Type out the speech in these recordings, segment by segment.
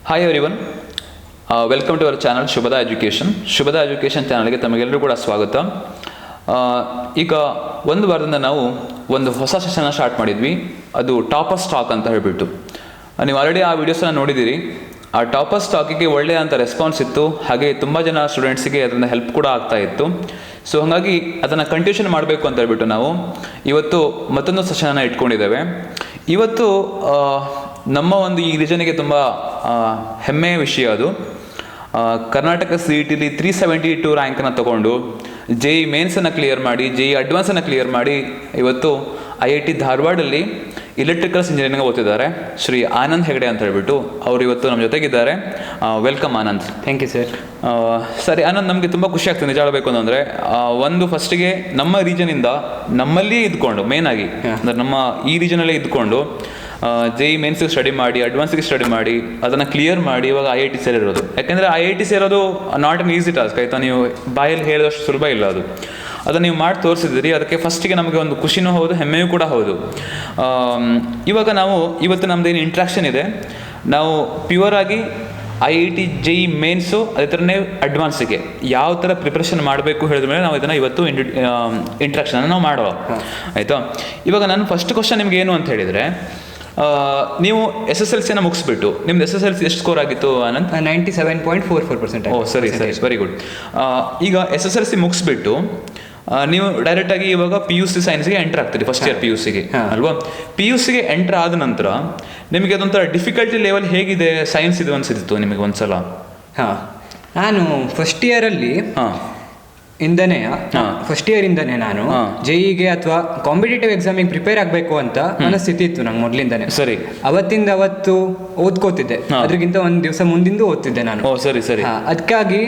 Hi everyone, welcome to our channel Shubhada education. Shubhada education ಚಾನಲ್ಗೆ ತಮಗೆಲ್ಲರೂ ಕೂಡ ಸ್ವಾಗತ. ಈಗ ಒಂದು ವಾರದಿಂದ ನಾವು ಒಂದು ಹೊಸ ಸೆಷನ್ನ ಸ್ಟಾರ್ಟ್ ಮಾಡಿದ್ವಿ. ಅದು ಟಾಪರ್ ಸ್ಟಾಕ್ ಅಂತ ಹೇಳಿಬಿಟ್ಟು ನೀವು ಆಲ್ರೆಡಿ ಆ ವಿಡಿಯೋಸನ್ನ ನೋಡಿದ್ದೀರಿ. ಆ ಟಾಪರ್ ಸ್ಟಾಕಿಗೆ ಒಳ್ಳೆಯ ಅಂತ ರೆಸ್ಪಾನ್ಸ್ ಇತ್ತು, ಹಾಗೆ ತುಂಬ ಜನ ಸ್ಟೂಡೆಂಟ್ಸಿಗೆ ಅದರಿಂದ ಹೆಲ್ಪ್ ಕೂಡ ಆಗ್ತಾ ಇತ್ತು. ಸೊ ಹಾಗಾಗಿ ಅದನ್ನು ಕಂಟಿನ್ಯೂಷನ್ ಮಾಡಬೇಕು ಅಂತ ಹೇಳ್ಬಿಟ್ಟು ನಾವು ಇವತ್ತು ಮತ್ತೊಂದು ಸೆಷನನ್ನು ಇಟ್ಕೊಂಡಿದ್ದೇವೆ. ಇವತ್ತು ನಮ್ಮ ಒಂದು ಈ ರೀಜನಿಗೆ ತುಂಬ ಹೆಮ್ಮೆಯ ವಿಷಯ. ಅದು ಕರ್ನಾಟಕ CET 372 ರ್ಯಾಂಕನ್ನು ತಗೊಂಡು JEE ಮೇನ್ಸನ್ನು ಕ್ಲಿಯರ್ ಮಾಡಿ JEE ಅಡ್ವಾನ್ಸನ್ನು ಕ್ಲಿಯರ್ ಮಾಡಿ ಇವತ್ತು IIT ಧಾರವಾಡಲ್ಲಿ ಇಲೆಕ್ಟ್ರಿಕಲ್ಸ್ ಇಂಜಿನಿಯರಿಂಗ್ ಓದ್ತಿದ್ದಾರೆ ಶ್ರೀ ಆನಂದ್ ಹೆಗಡೆ ಅಂತ ಹೇಳ್ಬಿಟ್ಟು. ಅವರು ಇವತ್ತು ನಮ್ಮ ಜೊತೆಗಿದ್ದಾರೆ. Welcome Anand. Thank you sir. ಸರಿ ಆನಂದ್, ನಮಗೆ ತುಂಬ ಖುಷಿ ಆಗ್ತದೆ ನಿಜ ಹೇಳಬೇಕು ಅಂತಂದರೆ. ಒಂದು ಫಸ್ಟಿಗೆ ನಮ್ಮ ರೀಜನಿಂದ ನಮ್ಮಲ್ಲಿ ಇದ್ಕೊಂಡು ಮೇಯ್ನಾಗಿ ಅಂದರೆ ನಮ್ಮ ಈ ರೀಜನಲ್ಲೇ ಇದ್ಕೊಂಡು JEE ಮೇನ್ಸ್ಗೆ ಸ್ಟಡಿ ಮಾಡಿ ಅಡ್ವಾನ್ಸ್ಗೆ ಸ್ಟಡಿ ಮಾಡಿ ಅದನ್ನು ಕ್ಲಿಯರ್ ಮಾಡಿ ಇವಾಗ IIT ಸೇರಿರೋದು. ಯಾಕೆಂದರೆ IIT ಸೇರೋದು ನಾಟ್ ಅನ್ ಈಸಿ ಟಾಸ್ಕ್ ಆಯಿತಾ. ನೀವು ಬಾಯಲ್ಲಿ ಹೇಳಿದಷ್ಟು ಸುಲಭ ಇಲ್ಲ ಅದು. ಅದನ್ನು ನೀವು ಮಾಡಿ ತೋರಿಸಿದ್ದೀರಿ. ಅದಕ್ಕೆ ಫಸ್ಟಿಗೆ ನಮಗೆ ಒಂದು ಖುಷಿನೂ ಹೌದು, ಹೆಮ್ಮೆಯೂ ಕೂಡ ಹೌದು. ಇವಾಗ ನಾವು ಇವತ್ತು ನಮ್ಮದೇನು ಇಂಟ್ರಾಕ್ಷನ್ ಇದೆ, ನಾವು ಪ್ಯೂರ್ ಆಗಿ IIT JEE ಮೇನ್ಸು ಅದೇ ಥರನೇ ಅಡ್ವಾನ್ಸಿಗೆ ಯಾವ ಥರ ಪ್ರಿಪ್ರೇಷನ್ ಮಾಡಬೇಕು ಹೇಳಿದ ಮೇಲೆ ನಾವು ಇದನ್ನು ಇವತ್ತು ಇಂಟ್ರಾಕ್ಷನನ್ನು ನಾವು ಮಾಡುವ ಆಯಿತಾ. ಇವಾಗ ನಾನು ಫಸ್ಟ್ ಕ್ವಶನ್ ನಿಮ್ಗೆ ಏನು ಅಂತ ಹೇಳಿದರೆ, ನೀವು SSLCನ ಮುಗಿಸ್ಬಿಟ್ಟು ನಿಮ್ದು SSLC ಎಷ್ಟು ಸ್ಕೋರ್ ಆಗಿತ್ತು ಆನಂದ್? 97.44%. ಓ ಸರಿ ಸರಿ, ವೆರಿ ಗುಡ್. ಈಗ SSLC ಮುಗಿಸ್ಬಿಟ್ಟು ನೀವು ಡೈರೆಕ್ಟಾಗಿ ಇವಾಗ PUC ಸೈನ್ಸ್ಗೆ ಎಂಟರ್ ಆಗ್ತೀರಿ, ಫಸ್ಟ್ ಇಯರ್ PUCಗೆ ಅಲ್ವಾ. PUCಗೆ ಎಂಟರ್ ಆದ ನಂತರ ನಿಮಗೆ ಅದೊಂಥರ ಡಿಫಿಕಲ್ಟಿ ಲೆವೆಲ್ ಹೇಗಿದೆ ಸೈನ್ಸ್ ಇದು ಅನ್ಸಿತ್ತು ನಿಮಗೆ ಒಂದ್ಸಲ? ನಾನು ಫಸ್ಟ್ ಇಯರಲ್ಲಿ ಫಸ್ಟ್ ಇಯರ್ ಇಂದನೇ ನಾನು JEEಗೆ ಅಥವಾ ಕಾಂಪಿಟೇಟಿವ್ ಎಕ್ಸಾಮಿಗೆ ಪ್ರಿಪೇರ್ ಆಗಬೇಕು ಅಂತ ನನ್ನ ಸ್ಥಿತಿ ಇತ್ತು ನಂಗೆ ಮೊದಲಿಂದಾನೆ. ಸರಿ. ಅವತ್ತಿಂದ ಅವತ್ತು ಓದ್ಕೋತಿದ್ದೆ, ಅದ್ರಗಿಂತ ಒಂದು ದಿವಸ ಮುಂದಿಂದು ಓದ್ತಿದ್ದೆ ನಾನು. ಸರಿ ಸರಿ. ಅದಕ್ಕಾಗಿ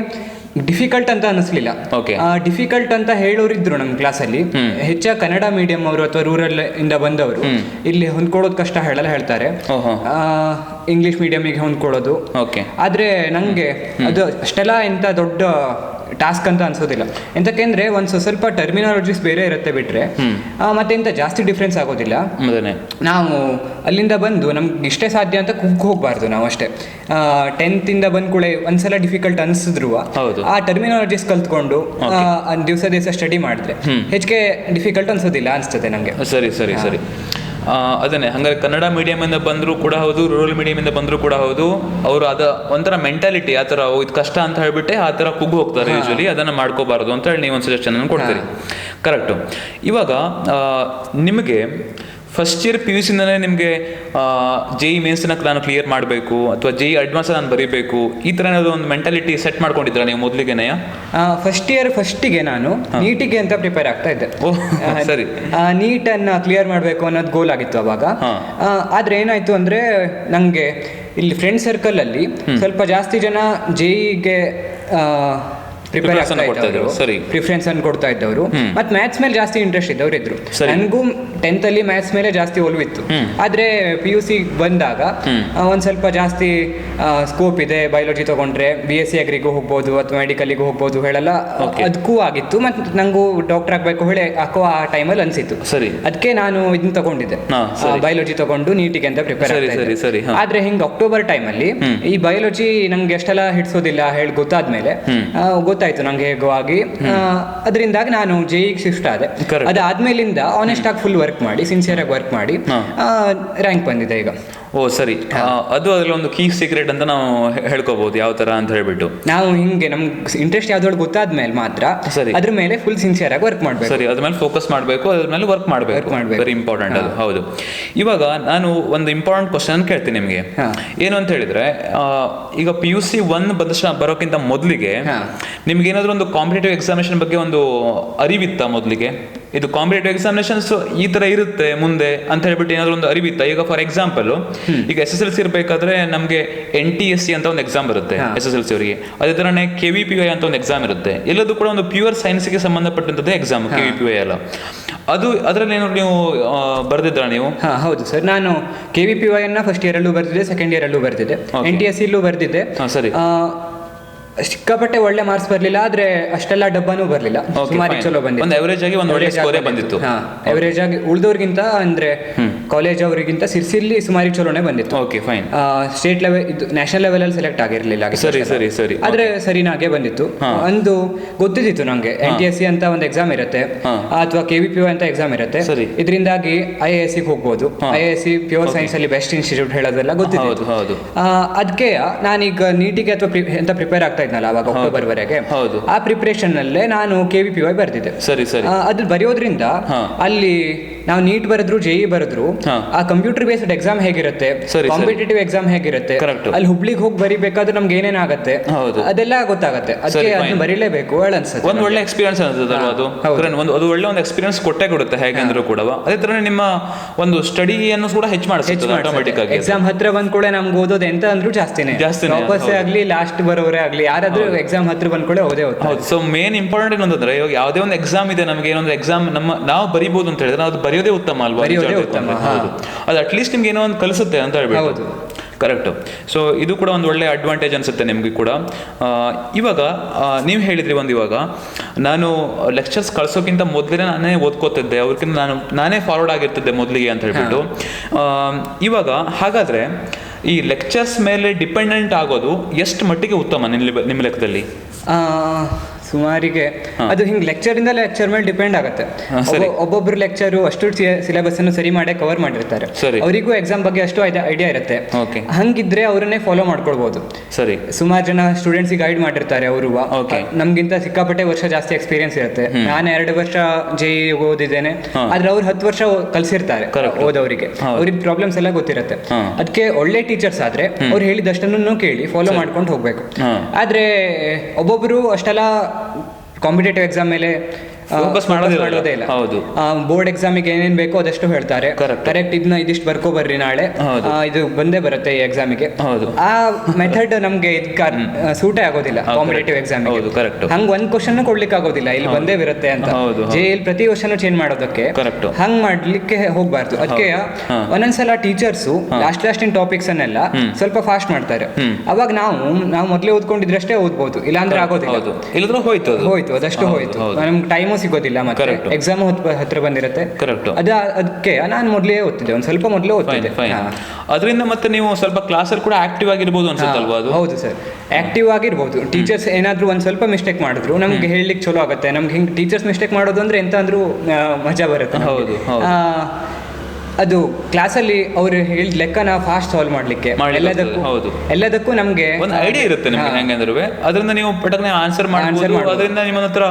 ಡಿಫಿಕಲ್ಟ್ ಅಂತ ಅನಿಸ್ಲಿಲ್ಲ. ಡಿಫಿಕಲ್ಟ್ ಅಂತ ಹೇಳೋರಿದ್ರು ನಮ್ಮ ಕ್ಲಾಸಲ್ಲಿ. ಹೆಚ್ಚಾಗಿ ಕನ್ನಡ ಮೀಡಿಯಂ ಅವರು ಅಥವಾ ರೂರಲ್ ಇಂದ ಬಂದವರು ಇಲ್ಲಿ ಹೊಂದ್ಕೊಳ್ಳೋದು ಕಷ್ಟ ಹೇಳ್ತಾರೆ. ಇಂಗ್ಲಿಷ್ ಮೀಡಿಯಮಿಗೆ ಹೊಂದ್ಕೊಳ್ಳೋದು. ಆದ್ರೆ ನಂಗೆ ಅದು ಅಷ್ಟೆಲ್ಲ ಎಂತ ದೊಡ್ಡ ಟಾಸ್ಕ್ ಅಂತ ಅನ್ಸೋದಿಲ್ಲ. ಎಂತಕ್ಕೆಂದ್ರೆ ಒಂದು ಸ್ವಲ್ಪ ಟರ್ಮಿನಾಲಜೀಸ್ ಬೇರೆ ಇರುತ್ತೆ ಬಿಟ್ರೆ ಮತ್ತೆ ಎಂತ ಜಾಸ್ತಿ ಡಿಫ್ರೆನ್ಸ್ ಆಗೋದಿಲ್ಲ. ನಾವು ಅಲ್ಲಿಂದ ಬಂದು ನಮ್ಗೆ ಇಷ್ಟೇ ಸಾಧ್ಯ ಅಂತ ಹೋಗ್ಬಾರ್ದು ನಾವು ಅಷ್ಟೇ. 10th ಇಂದ ಬಂದ್ ಕೂಡ ಒಂದ್ಸಲ ಡಿಫಿಕಲ್ಟ್ ಅನ್ಸಿದ್ರು ಆ ಟರ್ಮಿನಾಲಜೀಸ್ ಕಲ್ತ್ಕೊಂಡು ದಿವಸ ಸ್ಟಡಿ ಮಾಡಿದ್ರೆ ಹೆಚ್ಚಿಗೆ ಡಿಫಿಕಲ್ಟ್ ಅನ್ಸೋದಿಲ್ಲ ಅನ್ಸ್ತದೆ ನಂಗೆ. ಸರಿ ಸರಿ ಸರಿ. ಅದನ್ನೇ ಹಂಗಾರೆ ಕನ್ನಡ ಮೀಡಿಯಮಿಂದ ಬಂದರೂ ಕೂಡ ಹೌದು, ರೂರಲ್ ಮೀಡಿಯಮಿಂದ ಬಂದರೂ ಕೂಡ ಹೌದು, ಅವರು ಅದ ಒಂಥರ ಮೆಂಟಾಲಿಟಿ ಆ ಥರ ಇದು ಕಷ್ಟ ಅಂತ ಹೇಳ್ಬಿಟ್ಟೆ ಆ ಥರ ಕುಗ್ಗು ಹೋಗ್ತಾರೆ ಯೂಶಲಿ. ಅದನ್ನು ಮಾಡ್ಕೋಬಾರ್ದು ಅಂತ ಹೇಳಿ ನೀವು ಒಂದು ಸಜೆಷನ್ ಕೊಡ್ತೀರಿ. ಕರೆಕ್ಟು. ಇವಾಗ ನಿಮಗೆ ಫಸ್ಟ್ ಇಯರ್ PUCಯಿಂದನೇ ನಿಮಗೆ JEE ಮೇನ್ಸ್ನ ನಾನು ಕ್ಲಿಯರ್ ಮಾಡಬೇಕು ಅಥವಾ JEE ಅಡ್ವಾನ್ಸ್ ನಾನು ಬರೀಬೇಕು ಈ ಥರ ಏನಾದರೂ ಒಂದು ಮೆಂಟಾಲಿಟಿ ಸೆಟ್ ಮಾಡ್ಕೊಂಡಿದ್ದೀರಾ ನೀವು ಮೊದಲಿಗೆನೇ? ಫಸ್ಟ್ ಇಯರ್ ಫಸ್ಟಿಗೆ ನಾನು ನೀಟಿಗೆ ಅಂತ ಪ್ರಿಪೇರ್ ಆಗ್ತಾ ಇದ್ದೆ. ಸರಿ. ನೀಟನ್ನು ಕ್ಲಿಯರ್ ಮಾಡಬೇಕು ಅನ್ನೋದು ಗೋಲ್ ಆಗಿತ್ತು ಅವಾಗ. ಆದರೆ ಏನಾಯಿತು ಅಂದರೆ ನನಗೆ ಇಲ್ಲಿ ಫ್ರೆಂಡ್ ಸರ್ಕಲಲ್ಲಿ ಸ್ವಲ್ಪ ಜಾಸ್ತಿ ಜನ JEEಗೆ ಪ್ರಿಫರೆನ್ಸ್ ಅನ್ನು ಕೊಡ್ತಾ ಇದ್ದವರು ಮತ್ತೆ ಮ್ಯಾಥ್ಸ್ ಮೇಲೆ ಜಾಸ್ತಿ ಇಂಟ್ರೆಸ್ಟ್ ಇದ್ದವ್ರು ಇದ್ರು. ನನಗೂ 10th ಅಲ್ಲಿ ಮ್ಯಾಥ್ಸ್ ಮೇಲೆ ಜಾಸ್ತಿ ಒಲವಿತ್ತು. ಆದ್ರೆ PUC ಬಂದಾಗ ಒಂದ್ ಸ್ವಲ್ಪ ಜಾಸ್ತಿ ಸ್ಕೋಪ್ ಇದೆ, ಬಯಾಲಜಿ ತಗೊಂಡ್ರೆ BSc ಅಗ್ರಿಗೂ ಹೋಗ್ಬೋದು ಅಥವಾ ಮೆಡಿಕಲ್ಗೂ ಹೋಗ್ಬೋದು ಹೇಳಲ್ಲ, ಅದಕ್ಕೂ ಆಗಿತ್ತು. ಮತ್ತೆ ನಂಗೂ ಡಾಕ್ಟರ್ ಆಗ್ಬೇಕು ಹೇಳಿ ಹಾಕೋ ಆ ಟೈಮಲ್ಲಿ ಅನ್ಸಿತ್ತು. ಅದಕ್ಕೆ ನಾನು ಇದನ್ನ ತಗೊಂಡಿದ್ದೆ, ಬಯಾಲಜಿ ತಗೊಂಡು ನೀಟಿಗೆ ಅಂತ ಪ್ರಿಪೇರ್ ಆಗ್ತಾ. ಆದ್ರೆ ಹಿಂಗ್ ಅಕ್ಟೋಬರ್ ಟೈಮಲ್ಲಿ ಈ ಬಯಾಲಜಿ ನಂಗೆ ಎಷ್ಟೆಲ್ಲ ಹಿಡ್ಸೋದಿಲ್ಲ ಹೇಳಿ ಗೊತ್ತಾದ್ಮೇಲೆ ಗೊತ್ತಾಯ್ತು ನಂಗೆ ಹೇಗೋ ಆಗಿ. ಅದರಿಂದಾಗಿ ನಾನು JEEಗೆ ಶಿಫ್ಟ್ ಆದೆ. ಅದಾದ್ಮೇಲಿಂದ ಆನೆಸ್ಟ್ ಆಗಿ ಫುಲ್ ವರ್ಕ್ ಮಾಡಿ ಸಿನ್ಸಿಯರ್ ಆಗಿ ವರ್ಕ್ ಮಾಡಿ ರ್ಯಾಂಕ್ ಬಂದಿದೆ ಈಗ. ಓ ಸರಿ. ಅದು ಅದ್ರಲ್ಲಿ ಒಂದು ಕೀ ಸೀಕ್ರೆಟ್ ಅಂತ ನಾವು ಹೇಳ್ಕೋಬಹುದು ಯಾವ ತರ ಅಂತ ಹೇಳ್ಬಿಟ್ಟು. ನಾವು ಹಿಂಗೆ ನಮ್ಗೆ ಇಂಟ್ರೆಸ್ಟ್ ಯಾವ್ದೊಳಗೆ ಗೊತ್ತಾದ್ಮೇಲೆ ಮಾತ್ರ ಅದ್ರ ಮೇಲೆ ಫುಲ್ ಸಿನ್ಸಿಯರ್ ಆಗಿ ವರ್ಕ್ ಮಾಡ್ಬೇಕು. ಸರಿ, ಅದ್ರ ಮೇಲೆ ಫೋಕಸ್ ಮಾಡಬೇಕು, ಅದ್ರ ಮೇಲೆ ವರ್ಕ್ ಮಾಡಬೇಕು. ವೆರಿ ಇಂಪಾರ್ಟೆಂಟ್ ಅದು. ಹೌದು. ಇವಾಗ ನಾನು ಒಂದು ಇಂಪಾರ್ಟೆಂಟ್ ಕ್ವಶನ್ ಕೇಳ್ತೀನಿ ನಿಮಗೆ. ಏನು ಅಂತ ಹೇಳಿದ್ರೆ, ಈಗ PUC 1 ಬರೋಕ್ಕಿಂತ ಮೊದಲಿಗೆ ನಿಮ್ಗೆ ಏನಾದ್ರು ಒಂದು ಕಾಂಪಿಟೇಟಿವ್ ಎಕ್ಸಾಮಿನೇಷನ್ ಬಗ್ಗೆ ಒಂದು ಅರಿವಿತ್ತ ಮೊದಲಿಗೆ? ಇದು ಕಾಂಪಿಟೇಟಿವ್ ಎಕ್ಸಾಮಿನೇಷನ್ಸ್ ಈ ತರ ಇರುತ್ತೆ ಮುಂದೆ ಅಂತ ಹೇಳ್ಬಿಟ್ಟು ಏನಾದ್ರು ಒಂದು ಅರಿವಿತ್ತ? ಈಗ ಫಾರ್ ಎಕ್ಸಾಂಪಲ್ ಈಗ SSLC ಇರಬೇಕಾದ್ರೆ ನಮಗೆ NTSC ಅಂತ ಒಂದು ಎಕ್ಸಾಮ್ ಬರುತ್ತೆ SSLC ಅವರಿಗೆ. ಅದೇ ತರನೇ KVPY ಅಂತ ಒಂದು ಎಕ್ಸಾಮ್ ಇರುತ್ತೆ. ಎಲ್ಲದೂ ಕೂಡ ಒಂದು ಪ್ಯೂರ್ ಸೈನ್ಸ್ಗೆ ಸಂಬಂಧಪಟ್ಟಂತದ್ದೇ ಎಕ್ಸಾಮ್ KVPY ಎಲ್ಲ. ಅದು ಅದರಲ್ಲಿ ಏನು ನೀವು ಬರ್ದಿದ್ರ ನೀವು? ಹೌದು ಸರ್, ನಾನು KVPY ಅನ್ನ ಫಸ್ಟ್ ಇಯರ್ ಅಲ್ಲೂ ಬರ್ದಿದ್ದೆ, ಸೆಕೆಂಡ್ ಇಯರ್ ಅಲ್ಲೂ ಬರ್ದಿದ್ದೆ, NTSC ಅಲ್ಲೂ ಬರ್ದಿದ್ದೆ. ಸರಿ. ಸಿಕ್ಕಾಪಟ್ಟೆ ಒಳ್ಳೆ ಮಾರ್ಕ್ಸ್ ಬರ್ಲಿಲ್ಲ, ಆದ್ರೆ ಅಷ್ಟೆಲ್ಲ ಡಬ್ಬನೂ ಬರ್ಲಿಲ್ಲ, ಸುಮಾರು ಚಲೋ ಬಂದಿತ್ತು. ಒಂದು ಅವರೇಜ್ ಆಗಿ ಒಂದು ಒಳ್ಳೆ ಸ್ಕೋರೇ ಬಂದಿತ್ತು. ಅವರೇಜ್ ಆಗಿ ಉಳಿದವ್ರಿಗಿಂತ ಅಂದ್ರೆ ಕಾಲೇಜ್ ಅವರಿಗಿಂತ ಸಿರ್ಸಿಲಿ ಸುಮಾರು ಚಲೋನೆ ಬಂದಿತ್ತು. Okay fine. ಸ್ಟೇಟ್ ಲೆವೆಲ್ ಇದು ನ್ಯಾಷನಲ್ ಲೆವೆಲ್ ಅಲ್ಲಿ ಸೆಲೆಕ್ಟ್ ಆಗಿರ್ಲಿಲ್ಲ. ಸರಿ ಸರಿ ಸರಿ. ಆದ್ರೆ ಸರಿನಾಗೆ ಬಂದಿತ್ತು. ಒಂದು ಗೊತ್ತಿತ್ತು ನಂಗೆ NTSC ಅಂತ ಒಂದು ಎಕ್ಸಾಮ್ ಇರುತ್ತೆ ಅಥವಾ KVPO ಅಂತ ಎಕ್ಸಾಮ್ ಇರುತ್ತೆ. ಇದರಿಂದಾಗಿ IAS ಗೆ ಹೋಗ್ಬೋದು. IAS ಪ್ಯೂರ್ ಸೈನ್ಸ್ ಅಲ್ಲಿ ಬೆಸ್ಟ್ ಇನ್ಸ್ಟಿಟ್ಯೂಟ್ ಹೇಳೋದೆಲ್ಲ ಗೊತ್ತಿತ್ತು. ಅದಕ್ಕೆ ನಾನೀಗ ನೀಟಿಗೆ ಅಥವಾ ಅಂತ ಪ್ರಿಪೇರ್ ಆಗ್ತಾ ಇದ್ನಲ್ಲ ಅವಾಗ ಅಕ್ಟೋಬರ್ ವರೆಗೆ, ಆ ಪ್ರಿಪರೇಷನ್ ಅಲ್ಲೇ ನಾನು KVPY ಬರ್ದಿದ್ದೆ. ಸರಿ ಸರಿ. ಅದು ಬರೆಯೋದ್ರಿಂದ ಅಲ್ಲಿ ನಾವು ನೀಟ್ ಬರೆದ್ರು JEE ಬರೆದ್ರು ಆ ಕಂಪ್ಯೂಟರ್ ಬೇಸ್ಡ್ ಎಕ್ಸಾಮ್ ಹೇಗಿರುತ್ತೆ, ಕಾಂಪಿಟೇಟಿವ್ ಎಕ್ಸಾಮ್ ಹೇಗಿರುತ್ತೆ, ಅಲ್ಲಿ ಹುಬ್ಳಿಗೆ ಹೋಗಿ ಬರಿಬೇಕಾದ್ರೆ ನಮ್ಗೆ ಏನೇನಾಗತ್ತೆ ಅದೆಲ್ಲ ಗೊತ್ತಾಗತ್ತೆ. ಅದಕ್ಕೆ ಅದನ್ನ ಬರೀಲೇಬೇಕು ಅನ್ಸುತ್ತೆ. ಒಂದು ಒಳ್ಳೆ ಎಕ್ಸ್ಪೀರಿಯನ್ಸ್ ಅನ್ಸುತ್ತೆ ಅದು ಒಳ್ಳೆ ಒಂದು ಎಕ್ಸ್ಪೀರಿಯನ್ಸ್ ಕೊಟ್ಟೆ ಕೊಡುತ್ತೆ ಹೇಗಂದ್ರೂ ಕೂಡ. ಅದೇ ತರ ನಿಮ್ಮ ಒಂದು ಸ್ಟಡಿಯನ್ನು ಕೂಡ ಹೆಚ್ಚು ಮಾಡಿಸುತ್ತೆ ಆಟೋಮೆಟಿಕ್ ಆಗಿ. ಎಕ್ಸಾಮ್ ಹತ್ರ ಬಂದ್ ಕೂಡ ನಮ್ಗೆ ಓದೋದು ಎಂತ ಅಂದ್ರೂ ಜಾಸ್ತಿನೇ ವಾಪಸ್ಸೇ ಆಗ್ಲಿ ಲಾಸ್ಟ್ ಬರೋರೇ ಆಗ್ಲಿ ಯಾರಾದ್ರೂ ಎಕ್ಸಾಮ್ ಹತ್ರ ಬಂದ್ ಕೂಡ ಓದೇ ಹೌದು. ಸೊ ಮೇನ್ ಇಂಪಾರ್ಟೆಂಟ್ ಏನಂದ್ರೆ ಇವಾಗ ಯಾವುದೇ ಒಂದು ಎಕ್ಸಾಮ್ ಇದೆ, ನಮಗೆ ಏನೊಂದು ಎಕ್ಸಾಮ್ ನಾವು ಬರಿಬಹುದು ಅಂತ ಹೇಳಿದ್ರೆ ಅದು ಬರೆಯೋದೇ ಉತ್ತಮ ಅಲ್ವಾ? ಅದು ಅಟ್ಲೀಸ್ಟ್ ನಿಮ್ಗೆ ಏನೋ ಒಂದು ಕಲಿಸುತ್ತೆ ಅಂತ ಹೇಳ್ಬೋದು. ಕರೆಕ್ಟು. ಸೊ ಇದು ಕೂಡ ಒಂದು ಒಳ್ಳೆ ಅಡ್ವಾಂಟೇಜ್ ಅನ್ಸುತ್ತೆ ನಿಮಗೆ ಕೂಡ. ಇವಾಗ ನೀವು ಹೇಳಿದ್ರಿ ಇವಾಗ ನಾನು ಲೆಕ್ಚರ್ಸ್ ಕಳ್ಸೋಕ್ಕಿಂತ ಮೊದಲೇ ನಾನೇ ಓದ್ಕೋತಿದ್ದೆ, ಅವ್ರಿಗಿಂತ ನಾನೇ ಫಾರ್ವರ್ಡ್ ಆಗಿರ್ತಿದ್ದೆ ಮೊದಲಿಗೆ ಅಂತ ಹೇಳ್ಬಿಟ್ಟು. ಇವಾಗ ಹಾಗಾದ್ರೆ ಈ ಲೆಕ್ಚರ್ಸ್ ಮೇಲೆ ಡಿಪೆಂಡೆಂಟ್ ಆಗೋದು ಎಷ್ಟು ಮಟ್ಟಿಗೆ ಉತ್ತಮ ನಿಮ್ಮ ಲೆಕ್ಕದಲ್ಲಿ? ಸುಮಾರಿಗೆ ಅದು ಹಿಂಗ್ ಲೆಕ್ಚರ್ ಇಂದ ಲೆಕ್ಚರ್ ಮೇಲೆ ಡಿಪೆಂಡ್ ಆಗುತ್ತೆ. ಒಬ್ಬೊಬ್ರು ಲೆಕ್ಚರು ಅಷ್ಟು ಸಿಲೆಬಸ್ ಅನ್ನು ಸರಿ ಮಾಡಿ ಕವರ್ ಮಾಡಿರ್ತಾರೆ, ಅವರಿಗೂ ಎಕ್ಸಾಮ್ ಬಗ್ಗೆ ಅಷ್ಟು ಐಡಿಯಾ ಇರುತ್ತೆ. ಹಂಗಿದ್ರೆ ಅವರನ್ನೇ ಫಾಲೋ ಮಾಡ್ಕೊಳ್ಬಹುದು. ಸರಿ. ಸುಮಾರು ಜನ ಸ್ಟೂಡೆಂಟ್ಸ್ ಗೈಡ್ ಮಾಡಿರ್ತಾರೆ ಅವರು. ನಮ್ಗಿಂತ ಸಿಕ್ಕಾಪಟ್ಟೆ ವರ್ಷ ಜಾಸ್ತಿ ಎಕ್ಸ್ಪೀರಿಯನ್ಸ್ ಇರುತ್ತೆ. ನಾನು 2 ವರ್ಷ JEE ಓದಿದ್ದೇನೆ, ಆದ್ರೆ ಅವ್ರು 10 ವರ್ಷ ಕಲ್ಸಿರ್ತಾರೆ ಓದೋರಿಗೆ, ಅವ್ರಿಗೆ ಪ್ರಾಬ್ಲಮ್ಸ್ ಎಲ್ಲ ಗೊತ್ತಿರುತ್ತೆ. ಅದಕ್ಕೆ ಒಳ್ಳೆ ಟೀಚರ್ಸ್ ಆದ್ರೆ ಅವ್ರು ಹೇಳಿದಷ್ಟನ್ನು ಕೇಳಿ ಫಾಲೋ ಮಾಡ್ಕೊಂಡು ಹೋಗ್ಬೇಕು. ಆದ್ರೆ ಒಬ್ಬೊಬ್ರು ಅಷ್ಟೆಲ್ಲ ಕಾಂಪಿಟೇಟಿವ್ ಎಕ್ಸಾಮ್ ಮೇಲೆ ಫೋಕಸ್ ಮಾಡೋದೇ ಇಲ್ಲ. ಬೋರ್ಡ್ ಎಕ್ಸಾಮಿಗೆ ಏನೇನ್ ಬೇಕೋ ಅದಷ್ಟು ಹೇಳ್ತಾರೆ, ಕರೆಕ್ಟ್ ಇದನ್ನ ಇದಿಷ್ಟು ಬರ್ಕೋ ಬರ್ರಿ ನಾಳೆ ಇದು ಬಂದೇ ಬರುತ್ತೆ ಈ ಎಕ್ಸಾಮಿಗೆ. ಆ ಮೆಥಡ್ ನಮ್ಗೆ ಸೂಟೇ ಆಗೋದಿಲ್ಲ ಕಾಂಪಿಟೇಟಿವ್ ಎಕ್ಸಾಮಿಗೆ. ಹಂಗ್ ಒಂದ್ ಕ್ವಶನ್ ಕೊಡ್ಲಿಕ್ಕೆ ಆಗೋದಿಲ್ಲ, ಇಲ್ಲಿ ಬಂದೇ ಬರುತ್ತೆ ಅಂತ. JEE ಪ್ರತಿ ವರ್ಷನೂ ಚೇಂಜ್ ಮಾಡೋದಕ್ಕೆ ಹಂಗ್ ಮಾಡ್ಲಿಕ್ಕೆ ಹೋಗ್ಬಾರ್ದು. ಅದಕ್ಕೆ ಒಂದೊಂದ್ಸಲ ಟೀಚರ್ಸು ಲಾಸ್ಟ್ ಇನ್ ಟಾಪಿಕ್ಸ್ ಅನ್ನೆಲ್ಲ ಸ್ವಲ್ಪ ಫಾಸ್ಟ್ ಮಾಡ್ತಾರೆ. ಅವಾಗ ನಾವು ಮೊದ್ಲೇ ಓದ್ಕೊಂಡಿದ್ರಷ್ಟೇ ಓದ್ಬೋದು, ಇಲ್ಲಾಂದ್ರೆ ಆಗೋದಿಲ್ಲ. ಹೋಯ್ತು ಅದಷ್ಟು ಹೋಯ್ತು, ನಮ್ಗೆ ಟೈಮು ಸಿಗೋದಿಲ್ಲ, ಮತ್ತೆ ಎಕ್ಸಾಮ್ ಹತ್ರ ಬಂದಿರುತ್ತೆ. ಅದಕ್ಕೆ ನಾನು ಮೊದಲೇ ಓದ್ತಿದ್ದೆ, ಒಂದ್ ಸ್ವಲ್ಪ ಮೊದಲೇ ಓದ್ತಿದ್ದೆ. ಅದರಿಂದ ಮತ್ತೆ ನೀವು ಸ್ವಲ್ಪ ಕ್ಲಾಸಲ್ಲಿ ಕೂಡ ಆಕ್ಟಿವ್ ಆಗಿರ್ಬೋದು ಅನ್ಸುತ್ತಲ್ವಾ? ಹೌದು ಸರ್, ಆಕ್ಟಿವ್ ಆಗಿರ್ಬೋದು. ಟೀಚರ್ಸ್ ಏನಾದ್ರು ಒಂದ್ ಸ್ವಲ್ಪ ಮಿಸ್ಟೇಕ್ ಮಾಡಿದ್ರು ನಮ್ಗೆ ಹೇಳಲಿಕ್ಕೆ ಚಲೋ ಆಗುತ್ತೆ. ನಮ್ಗೆ ಹಿಂಗ್ ಟೀಚರ್ಸ್ ಮಿಸ್ಟೇಕ್ ಮಾಡೋದು ಅಂದ್ರೆ ಎಂತ ಅಂದ್ರೂ ಮಜಾ ಬರುತ್ತೆ. ಅದು ಕ್ಲಾಸಲ್ಲಿ ಅವ್ರು ಹೇಳಿದ ಲೆಕ್ಕನ ಫಾಸ್ಟ್ ಸಾಲ್ವ್ ಮಾಡ್ಲಿಕ್ಕೆ ಎಲ್ಲದಕ್ಕೂ ನಮ್ಗೆ ಒಂದು ಐಡಿಯಾ ಇರುತ್ತೆ ನಿಮ್ಗೆ ಹೆಂಗಂದ್ರೂ. ಅದರಿಂದ ನೀವು ಪಟಕ್ನೆ ಆನ್ಸರ್ ಮಾಡ್ಬೋದು. ಅದರಿಂದ ನಿಮ್ಮ ಹತ್ರ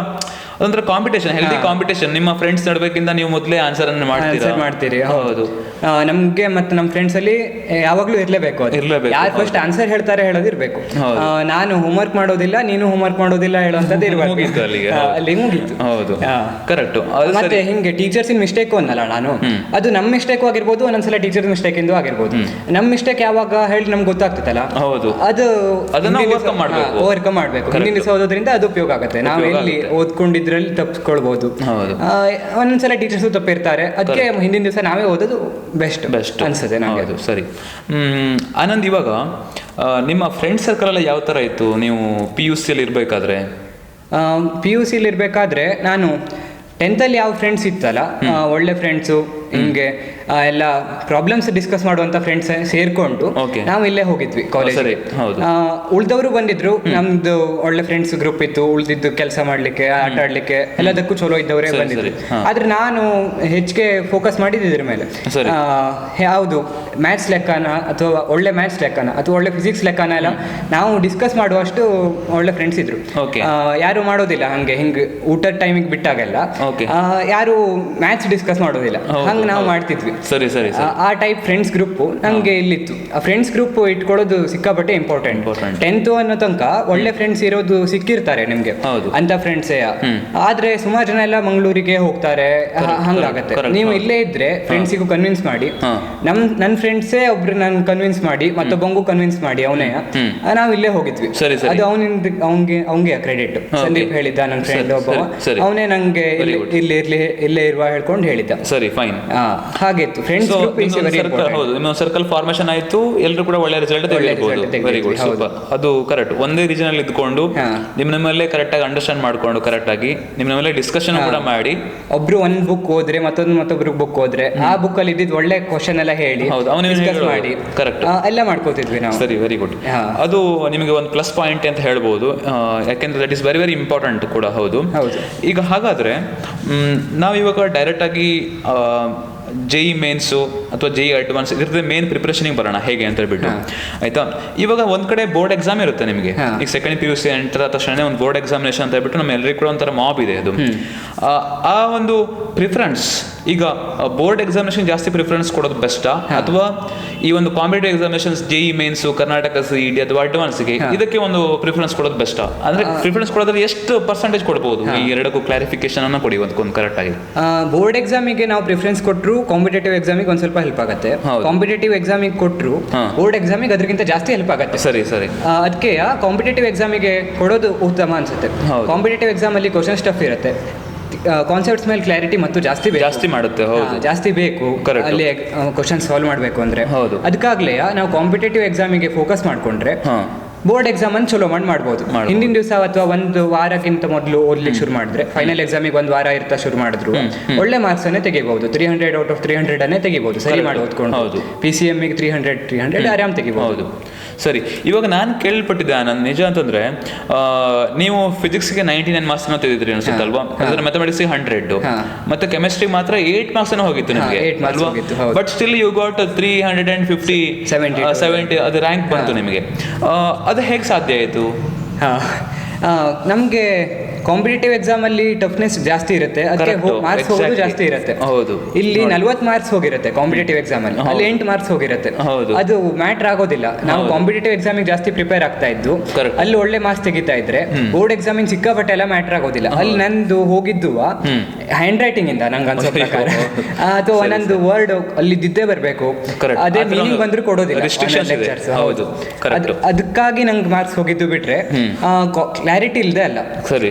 ಅದೊಂಥರ ಕಾಂಪಿಟೇಷನ್, ಹೆಲ್ದಿ ಕಾಂಪಿಟೇಷನ್. ನಿಮ್ಮ ಫ್ರೆಂಡ್ಸ್ ನಡಬೇಕಿಂತ ನೀವು ಮೊದಲೇ ಆನ್ಸರ್ ಅನ್ನು ಮಾಡ್ತೀರಿ. ಹೌದು, ನಮ್ಗೆ ಮತ್ತೆ ನಮ್ಮ ಫ್ರೆಂಡ್ಸ್ ಅಲ್ಲಿ ಯಾವಾಗ್ಲೂ ಇರ್ಲೇಬೇಕು, ಯಾರು ಫಸ್ಟ್ ಆನ್ಸರ್ ಹೇಳ್ತಾರೆ ಹೇಳೋದಿರ್ಬೇಕು. ನಾನು ಹೋಮ್ವರ್ಕ್ ಮಾಡೋದಿಲ್ಲ, ನೀನು ಹೋಮ್ವರ್ಕ್ ಮಾಡೋದಿಲ್ಲ ಹೇಳೋಂಥದ್ದು ಇರ್ಬೇಕು, ಅಲ್ಲಿ ಮುಗೀತು. ಹೌದು, ಕರೆಕ್ಟ್. ಮತ್ತೆ ಹಿಂಗೆ ಟೀಚರ್ಸ್ ಇನ್ ಮಿಸ್ಟೇಕ್ ಅನ್ನಲ್ಲ ನಾನು, ಅದು ನಮ್ಮ ಮಿಸ್ಟೇಕ್ ಆಗಿರ್ಬೋದು, ಒಂದೊಂದ್ಸಲ ಟೀಚರ್ಸ್ ಮಿಸ್ಟೇಕ್ ಇಂದು ಆಗಿರ್ಬೋದು. ನಮ್ಮ ಮಿಸ್ಟೇಕ್ ಯಾವಾಗ ಹೇಳಿ ನಮ್ಗೆ ಗೊತ್ತಾಗ್ತದಲ್ಲ, ಅದು ಓವರ್ಕಮ್ ಮಾಡ್ಬೇಕು. ಹಿಂದಿನ ದಿವಸ ಓದೋದ್ರಿಂದ ಅದು ಉಪಯೋಗ ಆಗುತ್ತೆ. ನಾವು ಎಲ್ಲಿ ಓದ್ಕೊಂಡಿದ್ರಲ್ಲಿ ತಪ್ಪಿಸ್ಕೊಳ್ಬಹುದು. ಒಂದೊಂದ್ಸಲ ಟೀಚರ್ಸು ತಪ್ಪಿರ್ತಾರೆ, ಅದಕ್ಕೆ ಹಿಂದಿನ ದಿವಸ ನಾವೇ ಓದೋದು ಬೆಸ್ಟ್ ಅನ್ಸುತ್ತೆ ನನಗೆ. ಅದು ಸರಿ. ಆನಂದ್, ಇವಾಗ ನಿಮ್ಮ ಫ್ರೆಂಡ್ ಸರ್ಕಲ್ ಎಲ್ಲ ಯಾವ ತರ ಇತ್ತು ನೀವು PUC ಅಲ್ಲಿ ಇರ್ಬೇಕಾದ್ರೆ? PUC ಅಲ್ಲಿ ಇರ್ಬೇಕಾದ್ರೆ ನಾನು 10th ಅಲ್ಲಿ ಯಾವ ಫ್ರೆಂಡ್ಸ್ ಇತ್ತಲ್ಲ, ಒಳ್ಳೆ ಫ್ರೆಂಡ್ಸು, ಹಿಂಗೆ ಎಲ್ಲ ಪ್ರಾಬ್ಲಮ್ಸ್ ಡಿಸ್ಕಸ್ ಮಾಡುವಂತ ಫ್ರೆಂಡ್ಸ್ ಸೇರ್ಕೊಂಡು ನಾವು ಇಲ್ಲೇ ಹೋಗಿದ್ವಿ ಕಾಲೇಜ್. ಉಳ್ದವರು ಬಂದಿದ್ರು, ನಮ್ದು ಒಳ್ಳೆ ಫ್ರೆಂಡ್ಸ್ ಗ್ರೂಪ್ ಇತ್ತು. ಉಳ್ದಿದ್ದು ಕೆಲಸ ಮಾಡ್ಲಿಕ್ಕೆ, ಆಟ ಆಡ್ಲಿಕ್ಕೆ ಎಲ್ಲದಕ್ಕೂ ಚಲೋ ಇದ್ದವರೇ ಬಂದಿದ್ರು. ಆದ್ರೆ ನಾನು ಹೆಚ್ಚಿಗೆ ಫೋಕಸ್ ಮಾಡಿದ್ದು ಇದ್ರ ಮೇಲೆ, ಯಾವುದು ಮ್ಯಾಥ್ಸ್ ಲೆಕ್ಕನ ಅಥವಾ ಒಳ್ಳೆ ಮ್ಯಾಥ್ಸ್ ಲೆಕ್ಕನ ಅಥವಾ ಒಳ್ಳೆ ಫಿಸಿಕ್ಸ್ ಲೆಕ್ಕನ ಎಲ್ಲ ನಾವು ಡಿಸ್ಕಸ್ ಮಾಡುವಷ್ಟು ಒಳ್ಳೆ ಫ್ರೆಂಡ್ಸ್ ಇದ್ರು. ಯಾರು ಮಾಡೋದಿಲ್ಲ ಹಂಗೆ, ಹಿಂಗೆ ಊಟದ ಟೈಮಿಗೆ ಬಿಟ್ಟಾಗೆಲ್ಲ ಯಾರು ಮ್ಯಾಥ್ಸ್ ಡಿಸ್ಕಸ್ ಮಾಡೋದಿಲ್ಲ, ಹಂಗೆ ನಾವು ಮಾಡ್ತಿದ್ವಿ. ಸರಿ ಸರಿ. ಆ ಟೈಪ್ ಫ್ರೆಂಡ್ಸ್ ಗ್ರೂಪ್ ನಮ್ಗೆ ಇಲ್ಲಿತ್ತು. ಆ ಫ್ರೆಂಡ್ಸ್ ಗ್ರೂಪ್ ಇಟ್ಕೊಳ್ಳೋದು ಸಿಕ್ಕಾಪಟ್ಟೆ ಇಂಪಾರ್ಟೆಂಟ್. 10th ಅನ್ನೋ ತನಕ ಒಳ್ಳೆ ಫ್ರೆಂಡ್ಸ್ ಇರೋದು ಸಿಕ್ಕಿರ್ತಾರೆ ನಿಮ್ಗೆ ಅಂತ ಫ್ರೆಂಡ್ಸೇ. ಆದ್ರೆ ಸುಮಾರು ಜನ ಎಲ್ಲ ಮಂಗಳೂರಿಗೆ ಹೋಗ್ತಾರೆ, ಹಂಗಾಗತ್ತೆ. ನೀವು ಇಲ್ಲೇ ಇದ್ರೆ ಫ್ರೆಂಡ್ಸಿಗೂ ಕನ್ವಿನ್ಸ್ ಮಾಡಿ, ನನ್ನ ಫ್ರೆಂಡ್ಸೇ ಒಬ್ರು ನನ್ ಕನ್ವಿನ್ಸ್ ಮಾಡಿ ಮತ್ತೊಬ್ಬಂಗೂ ಕನ್ವಿನ್ಸ್ ಮಾಡಿ ಅವನೇ ನಾವು ಇಲ್ಲೇ ಹೋಗಿದ್ವಿ. ಅದು ಅವನಿಗೆ ಕ್ರೆಡಿಟ್. ಸಂದೀಪ್ ಹೇಳಿದ್ದ, ನನ್ನ ಫ್ರೆಂಡ್ ಒಬ್ಬ, ಅವನೇ ನಂಗೆ ಇಲ್ಲೇ ಇರುವ ಹೇಳ್ಕೊಂಡು ಹೇಳಿದ್ದ. ಸರಿ, ಫೈನ್. ಹಾಗೆ ಇತ್ತು friends group is very important. ಹೌದು, ನಿಮ್ಮ ಸರ್ಕಲ್ ಫಾರ್ಮೇಶನ್ ಆಯ್ತು, ಎಲ್ಲರೂ ಕೂಡ ಒಳ್ಳೆ ರಿಸಲ್ಟ್ ತೆಗೆದಿರಬಹುದು. Very good, super. ಅದು ಕರೆಕ್ಟ್. ಒಂದೇ ರೀಜನ್ ಅಲ್ಲಿ ಇದ್ಕೊಂಡು ನಿಮ್ಮಲ್ಲೇ ಕರೆಕ್ಟ್ ಆಗಿ ಅಂಡರ್ಸ್ಟ್ಯಾಂಡ್ ಮಾಡ್ಕೊಂಡು ಕರೆಕ್ಟ್ ಆಗಿ ನಿಮ್ಮಲ್ಲೇ ಡಿಸ್ಕಷನ್ ಕೂಡ ಮಾಡಿ, ಒಬ್ರು ಒಂದ್ ಬುಕ್ ಓದ್ರೆ ಮತ್ತೊಬ್ರು ಬುಕ್ ಓದ್ರೆ ಆ ಬುಕ್ ಅಲ್ಲಿ ಇದ್ದಿದ್ದು ಒಳ್ಳೆ ಕ್ವಶನ್ ಎಲ್ಲ ಹೇಳಿ ಡಿಸ್ಕಸ್ ಮಾಡಿ ಕರೆಕ್ಟ್ ಎಲ್ಲ ಮಾಡ್ಕೋತಿದ್ವಿ ನಾವು. ಸರಿ, ವೆರಿ ಗುಡ್. ಅದು ನಿಮಗೆ ಒಂದು ಪ್ಲಸ್ ಪಾಯಿಂಟ್ ಅಂತ ಹೇಳ್ಬೋದು, ಯಾಕೆಂದ್ರೆ that is very very important ಕೂಡ. ಹೌದು. ಈಗ ಹಾಗಾದ್ರೆ ನಾವು ಇವಾಗ ಡೈರೆಕ್ಟ್ ಆಗಿ JEE ಮೇನ್ಸು ಅಥವಾ JEE ಅಡ್ವಾನ್ಸ್ ಇದ್ರದ್ದು ಮೇನ್ ಪ್ರಿಪರೇಷನ್ಗೆ ಬರೋಣ ಹೇಗೆ ಅಂತ ಹೇಳ್ಬಿಟ್ಟು. ಆಯ್ತಾ, ಇವಾಗ ಒಂದ್ ಕಡೆ ಬೋರ್ಡ್ ಎಕ್ಸಾಮ್ ಇರುತ್ತೆ ನಿಮಗೆ. ಈಗ ಸೆಕೆಂಡ್ PUC ಎಂಟರ ತಕ್ಷಣ ಒಂದು ಬೋರ್ಡ್ ಎಕ್ಸಾಮಿನೇಷನ್ ಅಂತ ಹೇಳ್ಬಿಟ್ಟು ನಮ್ಮ ಎಲ್ಲರಿಗೂ ಕೂಡ ಒಂಥರ ಮಾಬ್ ಇದೆ ಅದು. ಆ ಒಂದು ಪ್ರಿಫರೆನ್ಸ್, ಈಗ ಬೋರ್ಡ್ ಎಕ್ಸಾಮಿನೇಷನ್ ಜಾಸ್ತಿ ಪ್ರಿಫರೆನ್ಸ್ ಕೊಡೋದು ಬೆಸ್ಟಾ ಅಥವಾ ಈ ಒಂದು competitive examinations JEE Mains, Karnataka CET ಅಥವಾ ಅಡ್ವಾನ್ಸ್ಗೆ ಇದಕ್ಕೆ ಒಂದು ಪ್ರಿಫರೆನ್ಸ್ ಕೊಡೋದು ಬೆಸ್ಟಾ? ಅಂದ್ರೆ ಪ್ರಿಫರೆನ್ಸ್ ಕೊಡೋದ್ರೆ ಎಷ್ಟು ಪರ್ಸೆಂಟೇಜ್ ಕೊಡ್ಬೋದು? ಈ ಎರಡಕ್ಕೂ ಕ್ಲಾರಿಫಿಕೇಶನ್ ಅನ್ನ ಕೊಡಿ ಒಂದು ಕರೆಕ್ಟ್ ಆಗಿ. ಬೋರ್ಡ್ ಎಕ್ಸಾಮಿಗೆ ನಾವು ಪ್ರಿಫರೆನ್ಸ್ ಕೊಟ್ಟರು ಕಾಂಪಿಟೇಟಿವ್ ಎಕ್ಸಾಮಿಗೆ ಒಂದ್ ಸ್ವಲ್ಪ ಹೆಲ್ಪ್ ಆಗುತ್ತೆ. ಕಾಂಪಿಟೇಟಿವ್ ಎಕ್ಸಾಮಿಗೆ ಕೊಟ್ಟರು ಬೋರ್ಡ್ ಎಕ್ಸಾಮಿಗೆ ಅದಕ್ಕಿಂತ ಜಾಸ್ತಿ ಹೆಲ್ಪ್ ಆಗುತ್ತೆ. ಸರಿ ಸರಿ. ಅದಕ್ಕೆ ಕಾಂಪಿಟೇಟಿವ್ ಎಕ್ಸಾಮಿಗೆ ಕೊಡೋದು ಉತ್ತಮ ಅನ್ಸುತ್ತೆ. ಕಾಂಪಿಟೇಟಿವ್ ಎಕ್ಸಾಮ್ ಅಲ್ಲಿ ಕ್ವಶನ್ ಸ್ಟಫ್ ಇರುತ್ತೆ, ಕಾನ್ಸೆಪ್ಟ್ಸ್ ಮೇಲೆ ಕ್ಲಾರಿಟಿ ಮತ್ತು ಜಾಸ್ತಿ ಮಾಡುತ್ತೆ. ಜಾಸ್ತಿ ಬೇಕು ಅಲ್ಲಿ ಕ್ವಶನ್ ಸಾಲ್ವ್ ಮಾಡಬೇಕು ಅಂದ್ರೆ. ಅದಕ್ಕಾಗ್ಲೇ ನಾವು ಕಾಂಪಿಟೇಟಿವ್ ಎಕ್ಸಾಮಿಗೆ ಫೋಕಸ್ ಮಾಡ್ಕೊಂಡ್ರೆ ಬೋರ್ಡ್ ಎಕ್ಸಾಮ್ ಅನ್ನು ಚಲೋ ಮಾಡ್ಬೋದು. ಹಿಂದಿನ ದಿವಸ ಅಥವಾ ಒಂದು ವಾರಕ್ಕಿಂತ ಮೊದಲು ಓದ್ಲಿಕ್ಕೆ ಶುರು ಮಾಡಿದ್ರೆ ಫೈನಲ್ ಎಕ್ಸಾಮಿಗೆ ಒಂದು ವಾರ ಇರ್ತಾ ಶುರು ಮಾಡಿದ್ರು ಒಳ್ಳೆ ಮಾರ್ಕ್ಸ್ ಅನ್ನೇ ತೆಗಿಬಹುದು. 300 ಔಟ್ ಆಫ್ 300 ಅನ್ನೇ ತೆಗಿಬಹುದು ಸರಿ ಮಾಡಿ ಓದ್ಕೊಂಡು. PCM ಗೆ 300 ಆರಾಮ್ ತೆಗಿಬಹುದು. ಸರಿ, ಇವಾಗ ನಾನು ಕೇಳ್ಪಟ್ಟಿದ್ದೆ ನಾನು ನಿಜ ಅಂತಂದ್ರೆ ನೀವು ಫಿಸಿಕ್ಸ್ಗೆ 99 ಮಾರ್ಕ್ಸ್ ತೆಗೆದಿದ್ರಿ ಅನ್ಸುತ್ತೆ ಅಲ್ವಾ? ಅದ್ರ ಮ್ಯಾಥಮೆಟಿಕ್ಸ್ 100 ಮತ್ತೆ ಕೆಮಿಸ್ಟ್ರಿ ಮಾತ್ರ 8 ಮಾರ್ಕ್ಸ್ ಹೋಗಿತ್ತು ನಿಮಗೆ ಅಲ್ವಾ? ಬಟ್ ಸ್ಟಿಲ್ ಯು ಗಾಟ್ 350 70 ಅದು ರ್ಯಾಂಕ್ ಬಂತು ನಿಮಗೆ. ಅದು ಹೇಗೆ ಸಾಧ್ಯ ಆಯಿತು? ನಮಗೆ ಕಾಂಪಿಟೇಟಿವ್ ಎಕ್ಸಾಮ್ ಅಲ್ಲಿ ಟಫ್ನೆಸ್ ಜಾಸ್ತಿ ಇರುತ್ತೆ, ಅದಕ್ಕೆ ಮಾರ್ಕ್ಸ್ ಹೋಗೋದು ಜಾಸ್ತಿ ಇರುತ್ತೆ. ಹೌದು, ಇಲ್ಲಿ 40 ಮಾರ್ಕ್ಸ್ ಹೋಗಿರುತ್ತೆ ಕಾಂಪಿಟೇಟಿವ್ ಎಕ್ಸಾಮ್ ಅಲ್ಲಿ, ಅಲ್ಲಿ 8 ಮಾರ್ಕ್ಸ್ ಹೋಗಿರುತ್ತೆ. ಅದು ಮ್ಯಾಟರ್ ಆಗೋದಿಲ್ಲ. ನಾವು ಕಾಂಪಿಟೇಟಿವ್ ಎಕ್ಸಾಮಿಗೆ ಜಾಸ್ತಿ ಪ್ರಿಪೇರ್ ಆಗ್ತಾ ಇದ್ದು ಅಲ್ಲಿ ಒಳ್ಳೆ ಮಾರ್ಕ್ಸ್ ತೆಗಿತಾ ಇದ್ರೆ ಬೋರ್ಡ್ ಎಕ್ಸಾಮಿಗೆ ಸಿಕ್ಕಾಪಟ್ಟೆ ಎಲ್ಲ ಮ್ಯಾಟರ್ ಆಗೋದಿಲ್ಲ. ಅಲ್ಲಿ ನಂದು ಹೋಗಿದ್ದು ಹ್ಯಾಂಡ್ ರೈಟಿಂಗ್ ಇಂದ ನಂಗೆ ಅನ್ಸೋ ಪ್ರಕಾರ, ಅಥವಾ ಒಂದೊಂದು ವರ್ಡ್ ಅಲ್ಲಿ ದಿದ್ದೇ ಬರಬೇಕು, ಅದೇ ಮೀನಿಂಗ್ ಬಂದ್ರು ಕೊಡೋದಿಲ್ಲ. ಅದಕ್ಕಾಗಿ ನಂಗೆ ಮಾರ್ಕ್ಸ್ ಹೋಗಿದ್ದು ಬಿಟ್ರೆ ಕ್ಲಾರಿಟಿ ಇಲ್ಲದೆ ಅಲ್ಲ,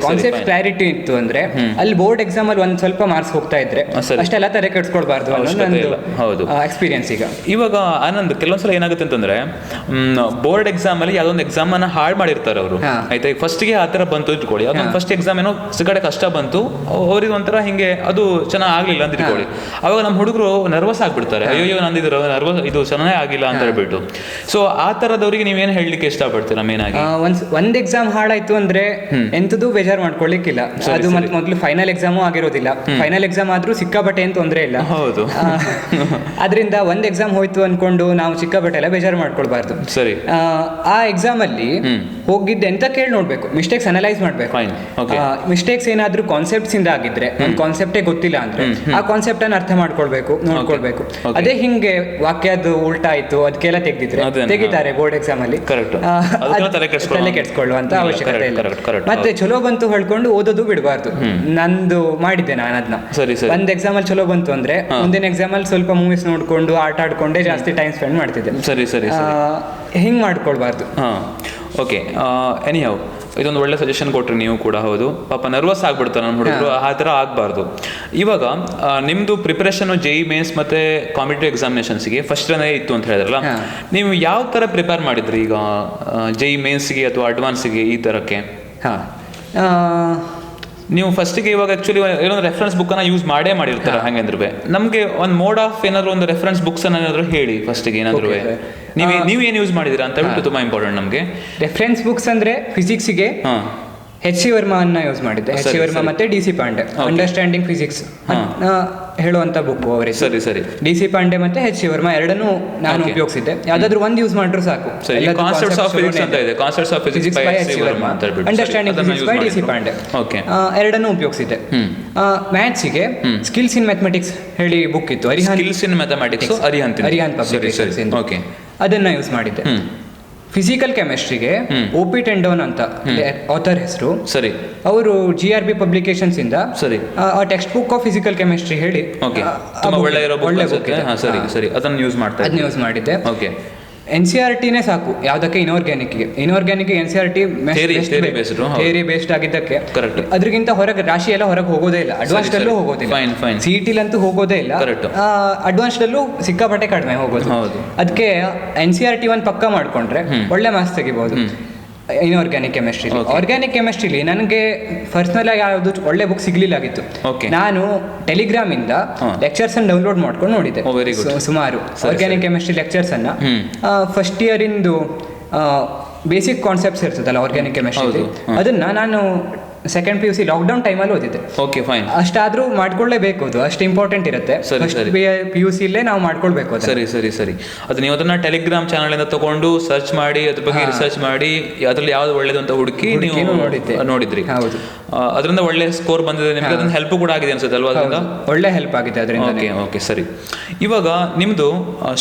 ಕಾನ್ಸೆಪ್ಟ್ ಕ್ಲಾರಿಟಿ ಇತ್ತು ಅಂದ್ರೆ ಅಲ್ಲಿ ಬೋರ್ಡ್ ಎಕ್ಸಾಮ್ ಅಲ್ಲಿ ಒಂದ್ ಸ್ವಲ್ಪ ಮಾರ್ಕ್ಸ್ ಹೋಗ್ತಾ ಇದ್ರೆ ಅಷ್ಟೆಲ್ಲ ತಲೆ ಕೆಡ್ಸ್ಕೊಳ್ಬಾರ್ದು ಅನ್ನೋದು ಎಕ್ಸ್ಪೀರಿಯನ್ಸ್. ಇವಾಗ ಆನಂದ್, ಕೆಲವೊಂದ್ಸಲ ಏನಾಗುತ್ತೆ ಅಂತಂದ್ರೆ ಬೋರ್ಡ್ ಎಕ್ಸಾಮ್ ಅಲ್ಲಿ ಯಾವ್ದೊಂದು ಎಕ್ಸಾಮ್ ಅನ್ನ ಹಾಳು ಮಾಡಿರ್ತಾರೆ ಅವರು. ಆಯ್ತಾ, ಫಸ್ಟ್ ಗೆ ಆತರ ಬಂತು ಇಟ್ಕೊಳ್ಳಿ, ಅದೊಂದು ಫಸ್ಟ್ ಎಕ್ಸಾಮ್ ಏನೋ ಸಿಗಡೆ ಕಷ್ಟ ಬಂತು ಅವ್ರಿಗೆ, ಒಂಥರ ಹಿಂಗೆ ಅದು ಚೆನ್ನಾಗ್ ಆಗ್ಲಿಲ್ಲ ಅಂತ ಇಟ್ಕೊಳ್ಳಿ. ಅವಾಗ ನಮ್ಮ ಹುಡುಗರು ನರ್ವಸ್ ಆಗ್ಬಿಡ್ತಾರೆ, ಅಯ್ಯೋ ನಂದಿದ್ರು ನರ್ವಸ್, ಇದು ಚೆನ್ನಾಗಿ ಆಗಿಲ್ಲ ಅಂತ ಹೇಳ್ಬಿಟ್ಟು. ಸೊ ಆ ತರದವ್ರಿಗೆ ನೀವೇನ್ ಹೇಳಲಿಕ್ಕೆ ಇಷ್ಟಪಡ್ತೀರಾ ಮೇನ್ ಆಗಿ? ಒಂದ್ ಎಕ್ಸಾಮ್ ಹಾಳಾಯ್ತು ಅಂದ್ರೆ ಎಂತದೂ ಬೇಜಾರ್ ಮಾಡ್ಕೊಳ್ಳಿಕ್ಕಿಲ್ಲ. ಅದು ಮತ್ತೆ ಮೊದಲು ಫೈನಲ್ ಎಕ್ಸಾಮು ಆಗಿರೋದಿಲ್ಲ. ಫೈನಲ್ ಎಕ್ಸಾಮ್ ಆದ್ರೂ ಸಿಕ್ಕಾಪಟ್ಟೆ ಏನ್ ತೊಂದ್ರೆ ಇಲ್ಲ. ಹೌದು. ಅದರಿಂದ ಒಂದ್ ಎಕ್ಸಾಮ್ ಹೋಯ್ತು ಅನ್ಕೊಂಡು ನಾವು ಸಿಕ್ಕಾಪಟ್ಟೆ ಎಲ್ಲ ಬೇಜಾರು ಮಾಡ್ಕೊಳ್ಬಾರ್ದು. ಸರಿ. ಆ ಎಕ್ಸಾಮ್ ಅಲ್ಲಿ ಹೋಗಿದ್ದೆ ಅಂತ ಕೇಳಿ ನೋಡ್ಬೇಕು, ಮಿಸ್ಟೇಕ್ಸ್ ಅನಲೈಸ್ ಮಾಡ್ಬೇಕು. ಮಿಸ್ಟೇಕ್ಸ್ ಏನಾದ್ರೂ ಕಾನ್ಸೆಪ್ಟ್ಸ್ ಇಂದ ಆಗಿದ್ರೆ, ಒಂದ್ ಕಾನ್ಸೆಪ್ಟೇ ಗೊತ್ತಿಲ್ಲ ಅಂದ್ರೆ ಆ ಕಾನ್ಸೆಪ್ಟ್ ಅನ್ನ ಅರ್ಥ ಮಾಡ್ಕೊಳ್ಬೇಕು, ನೋಡ್ಕೊಳ್ಬೇಕು. ಅದೇ ಹಿಂಗೆ ವಾಕ್ಯದ ಉಲ್ಟಾ ಆಯ್ತು ಅದಕ್ಕೆಲ್ಲ ತೆಗಿತಾರೆ ಬೋರ್ಡ್ ಎಕ್ಸಾಮ್ ಅಲ್ಲಿ. ತಲೆ ಕೆಡ್ಸ್ಕೊಳ್ಳುವಂತ ಅವಶ್ಯಕತೆ ಇಲ್ಲ. ಮತ್ತೆ ಚಲೋ ಬಂತು ಹೇಳ್ಕೊಂಡು ಓದೋದು ಬಿಡಬಾರ್ದು. ನಂದು ಮಾಡಿದ್ದೆ ನಾನು ಅದನ್ನ. ಒಂದ್ ಎಕ್ಸಾಮ್ ಅಲ್ಲಿ ಚಲೋ ಬಂತು ಅಂದ್ರೆ ಮುಂದಿನ ಎಕ್ಸಾಮ್ ಅಲ್ಲಿ ಸ್ವಲ್ಪ ಮೂವೀಸ್ ನೋಡ್ಕೊಂಡು ಆಟ ಆಡ್ಕೊಂಡೆ ಜಾಸ್ತಿ ಟೈಮ್ ಸ್ಪೆಂಡ್ ಮಾಡ್ತಿದ್ದೆ. ಹಿಂಗ್ ಮಾಡ್ಕೊಳ್ಬಾರ್ದು. ಓಕೆ, ಎನಿಹೌ ಇದೊಂದು ಒಳ್ಳೆ ಸಜೆಷನ್ ಕೊಟ್ರಿ ನೀವು ಕೂಡ. ಹೌದು, ಪಾಪ ನರ್ವಸ್ ಆಗ್ಬಿಡ್ತಾರೆ ನಮ್ಮ ಹುಡುಗರು, ಆ ಥರ ಆಗಬಾರ್ದು. ಇವಾಗ ನಿಮ್ಮದು ಪ್ರಿಪರೇಷನ್ JEE ಮೇನ್ಸ್ ಮತ್ತು ಕಾಂಪಿಟೇಟಿವ್ ಎಕ್ಸಾಮಿನೇಷನ್ಸ್ಗೆ ಫಸ್ಟ್ ರನ್ನೇ ಇತ್ತು ಅಂತ ಹೇಳಿದ್ರಲ್ಲ, ನೀವು ಯಾವ ಥರ ಪ್ರಿಪೇರ್ ಮಾಡಿದ್ರಿ ಈಗ JEE ಮೇನ್ಸ್ಗೆ ಅಥವಾ ಅಡ್ವಾನ್ಸ್ಗೆ ಈ ಥರಕ್ಕೆ? ನೀವು ಫಸ್ಟಿಗೆ ಇವಾಗ ಆ್ಯಕ್ಚುಲಿ ಏನೊಂದು ರೆಫರೆನ್ಸ್ ಬುಕ್ಕನ್ನು ಯೂಸ್ ಮಾಡಿರ್ತಾರೆ. ಹಾಗಂದ್ರೆ ನಮಗೆ ಒಂದು ಮೋಡ್ ಆಫ್ ಏನಾದರೂ ಒಂದು ರೆಫರೆನ್ಸ್ ಬುಕ್ಸ್ ಏನಾದರೂ ಹೇಳಿ ಫಸ್ಟಿಗೆ. ಏನಾದರೂ ನೀವು ಏನು ಯೂಸ್ ಮಾಡಿದ್ದೀರಾ ಅಂತ ಹೇಳ್ಬಿಟ್ಟು ತುಂಬ ಇಂಪಾರ್ಟೆಂಟ್ ನಮಗೆ. ರೆಫರೆನ್ಸ್ ಬುಕ್ಸ್ ಅಂದರೆ ಫಿಸಿಕ್ಸ್ಗೆ HC ವರ್ಮಾ ಅನ್ನ ಯೂಸ್ ಮಾಡಿದ್ದೆ. HC ವರ್ಮಾ ಮತ್ತೆ DC ಪಾಂಡೆ ಅಂಡರ್ಸ್ಟ್ಯಾಂಡಿಂಗ್ ಫಿಸಿಕ್ಸ್ ಹೇಳುವಂತ ಬುಕ್ ಅವರೇ. ಸರಿ ಸರಿ. DC ಪಾಂಡೆ ಮತ್ತೆ HC ವರ್ಮಾ ಎರಡನ್ನೂ ನಾನು ಉಪಯೋಗಿಸಿದ್ದೆ. ಯಾವ್ದಾದ್ರು ಒಂದು ಯೂಸ್ ಮಾಡಿದ್ರು ಸಾಕು. ಕಾನ್ಸೆಪ್ಟ್ಸ್ ಆಫ್ ಫಿಸಿಕ್ಸ್ ಅಂತ ಇದೆ, concepts of physics by HC Verma ಅಂತ ಹೇಳ್ಬಿಟ್ಟು, understanding physics by DC Pande. Okay, ಎರಡನ್ನೂ ಉಪಯೋಗಿಸಿದ್ದೆ. ಮ್ಯಾಥ್ಸ್ಗೆ ಸ್ಕಿಲ್ಸ್ ಇನ್ ಮ್ಯಾಥಮೆಟಿಕ್ಸ್ ಹೇಳಿ ಬುಕ್ ಇತ್ತು, skills in mathematics Arihant publications ಇಂದ. ಓಕೆ, ಅದನ್ನ ಯೂಸ್ ಮಾಡಿದ್ದೆ. ಫಿಸಿಕಲ್ ಕೆಮಿಸ್ಟ್ರಿಗೆ OP ಟೆಂಡೋನ್ ಅಂತ ಆಥರ್ ಹೆಸರು. ಸರಿ. ಅವರು GRB ಪಬ್ಲಿಕೇಶನ್ಸ್ ಇಂದ ಸರಿ ಆ text book of physical chemistry ಹೇಳಿ ತುಂಬಾ ಒಳ್ಳೆ ಬುಕ್. ಸರಿ ಸರಿ, ಅದನ್ನ ಯೂಸ್ ಮಾಡಿದ್ದೆ. ಮಾಡಿದ್ದೆ. ಓಕೆ. NCERT-ನೇ ಸಾಕು ಯಾವುದಕ್ಕೆ ಇನ್ಆರ್ಗ್ಯಾನಿಕ್ಗೆ NCERT Theory based, ಹೌದು. ಥಿಯರಿ ಬೇಸ್ಡ್ ಆಗಿದ್ದಕ್ಕೆ Correct. ಅದ್ರಿಗಿಂತ ಹೊರಗೆ ರಾಶಿ ಎಲ್ಲ ಹೊರಗೆ ಹೋಗೋದೇ ಇಲ್ಲ ಅಡ್ವಾನ್ಸ್ಡ್ ಅಲ್ಲೂ ಹೋಗೋದಿಲ್ಲ Fine. CET-ಲಂತೂ ಹೋಗೋದೇ ಇಲ್ಲ Correct. ಅಡ್ವಾನ್ಸ್ಡ್ ಅಲ್ಲೂ ಸಿಕ್ಕಾಪಟ್ಟೆ ಕಡಿಮೆ ಹೋಗೋದು ಹೌದು. ಅದಕ್ಕೆ NCERT ಒಂದು ಪಕ್ಕ ಮಾಡ್ಕೊಂಡ್ರೆ ಒಳ್ಳೆ ಮಾರ್ಕ್ಸ್ ತೆಗಿಬಹುದು ಇನ್ಆರ್ಗ್ಯಾನಿಕ್ ಕೆಮಿಸ್ಟ್ರಿ. ಆರ್ಗ್ಯಾನಿಕ್ ಕೆಮಿಸ್ಟ್ರಿಲಿ ನನಗೆ ಪರ್ಸನಲ್ ಆಗಿ ಯಾವುದು ಒಳ್ಳೆ ಬುಕ್ ಸಿಗ್ಲಿಲ್ಲ ಆಗಿತ್ತು. Okay. ನಾನು ಟೆಲಿಗ್ರಾಮ್ ಇಂದ ಲೆಕ್ಚರ್ಸ್ ಅನ್ನು ಡೌನ್ಲೋಡ್ ಮಾಡ್ಕೊಂಡು ನೋಡಿದ್ದೆ. very good. ಸುಮಾರು ಆರ್ಗ್ಯಾನಿಕ್ ಕೆಮಿಸ್ಟ್ರಿ ಲೆಕ್ಚರ್ಸ್ ಅನ್ನ ಫಸ್ಟ್ ಇಯರ್ ಇಂದು ಬೇಸಿಕ್ ಕಾನ್ಸೆಪ್ಟ್ಸ್ ಇರ್ತದಲ್ಲ ಆರ್ಗ್ಯಾನಿಕ್ ಕೆಮಿಸ್ಟ್ರಿ, ಅದನ್ನ ನಾನು ಸೆಕೆಂಡ್ PUC ಲಾಕ್ಡೌನ್ ಟೈಮಲ್ಲಿ ಓದಿದ್ದೆ. Okay fine. ಅಷ್ಟಾದ್ರೂ ಮಾಡ್ಕೊಳ್ಳೇಬೇಕು, ಅದು ಅಷ್ಟು ಇಂಪಾರ್ಟೆಂಟ್ ಇರುತ್ತೆ. ಫಸ್ಟ್ PUC-ಲೇ ನಾವು ಮಾಡ್ಕೊಳ್ಬೇಕು ಅದನ್ನ. ಸರಿ ಅದು ನೀವು ಅದನ್ನ ಟೆಲಿಗ್ರಾಮ್ ಚಾನಲ್ ಇಂದ ತಗೊಂಡು ಸರ್ಚ್ ಮಾಡಿ ಅದ್ರ ಬಗ್ಗೆ ರಿಸರ್ಚ್ ಮಾಡಿ ಅದ್ರಲ್ಲಿ ಯಾವ್ದು ಒಳ್ಳೇದು ಅಂತ ಹುಡುಕಿ ನೀವು ನೋಡಿದ್ರಿ. ಹೌದು. ಅದರಿಂದ ಒಳ್ಳೆ ಸ್ಕೋರ್ ಬಂದಿದೆ ನಿಮ್ಗೆ, ಅದನ್ನ ಹೆಲ್ಪ್ ಕೂಡ ಆಗಿದೆ ಅನ್ಸುತ್ತೆ ಅಲ್ವಾ? ಅದರಿಂದ ಒಳ್ಳೆ ಹೆಲ್ಪ್ ಆಗಿದೆ ಅದರಿಂದ. ಓಕೆ ಸರಿ. ಇವಾಗ ನಿಮ್ದು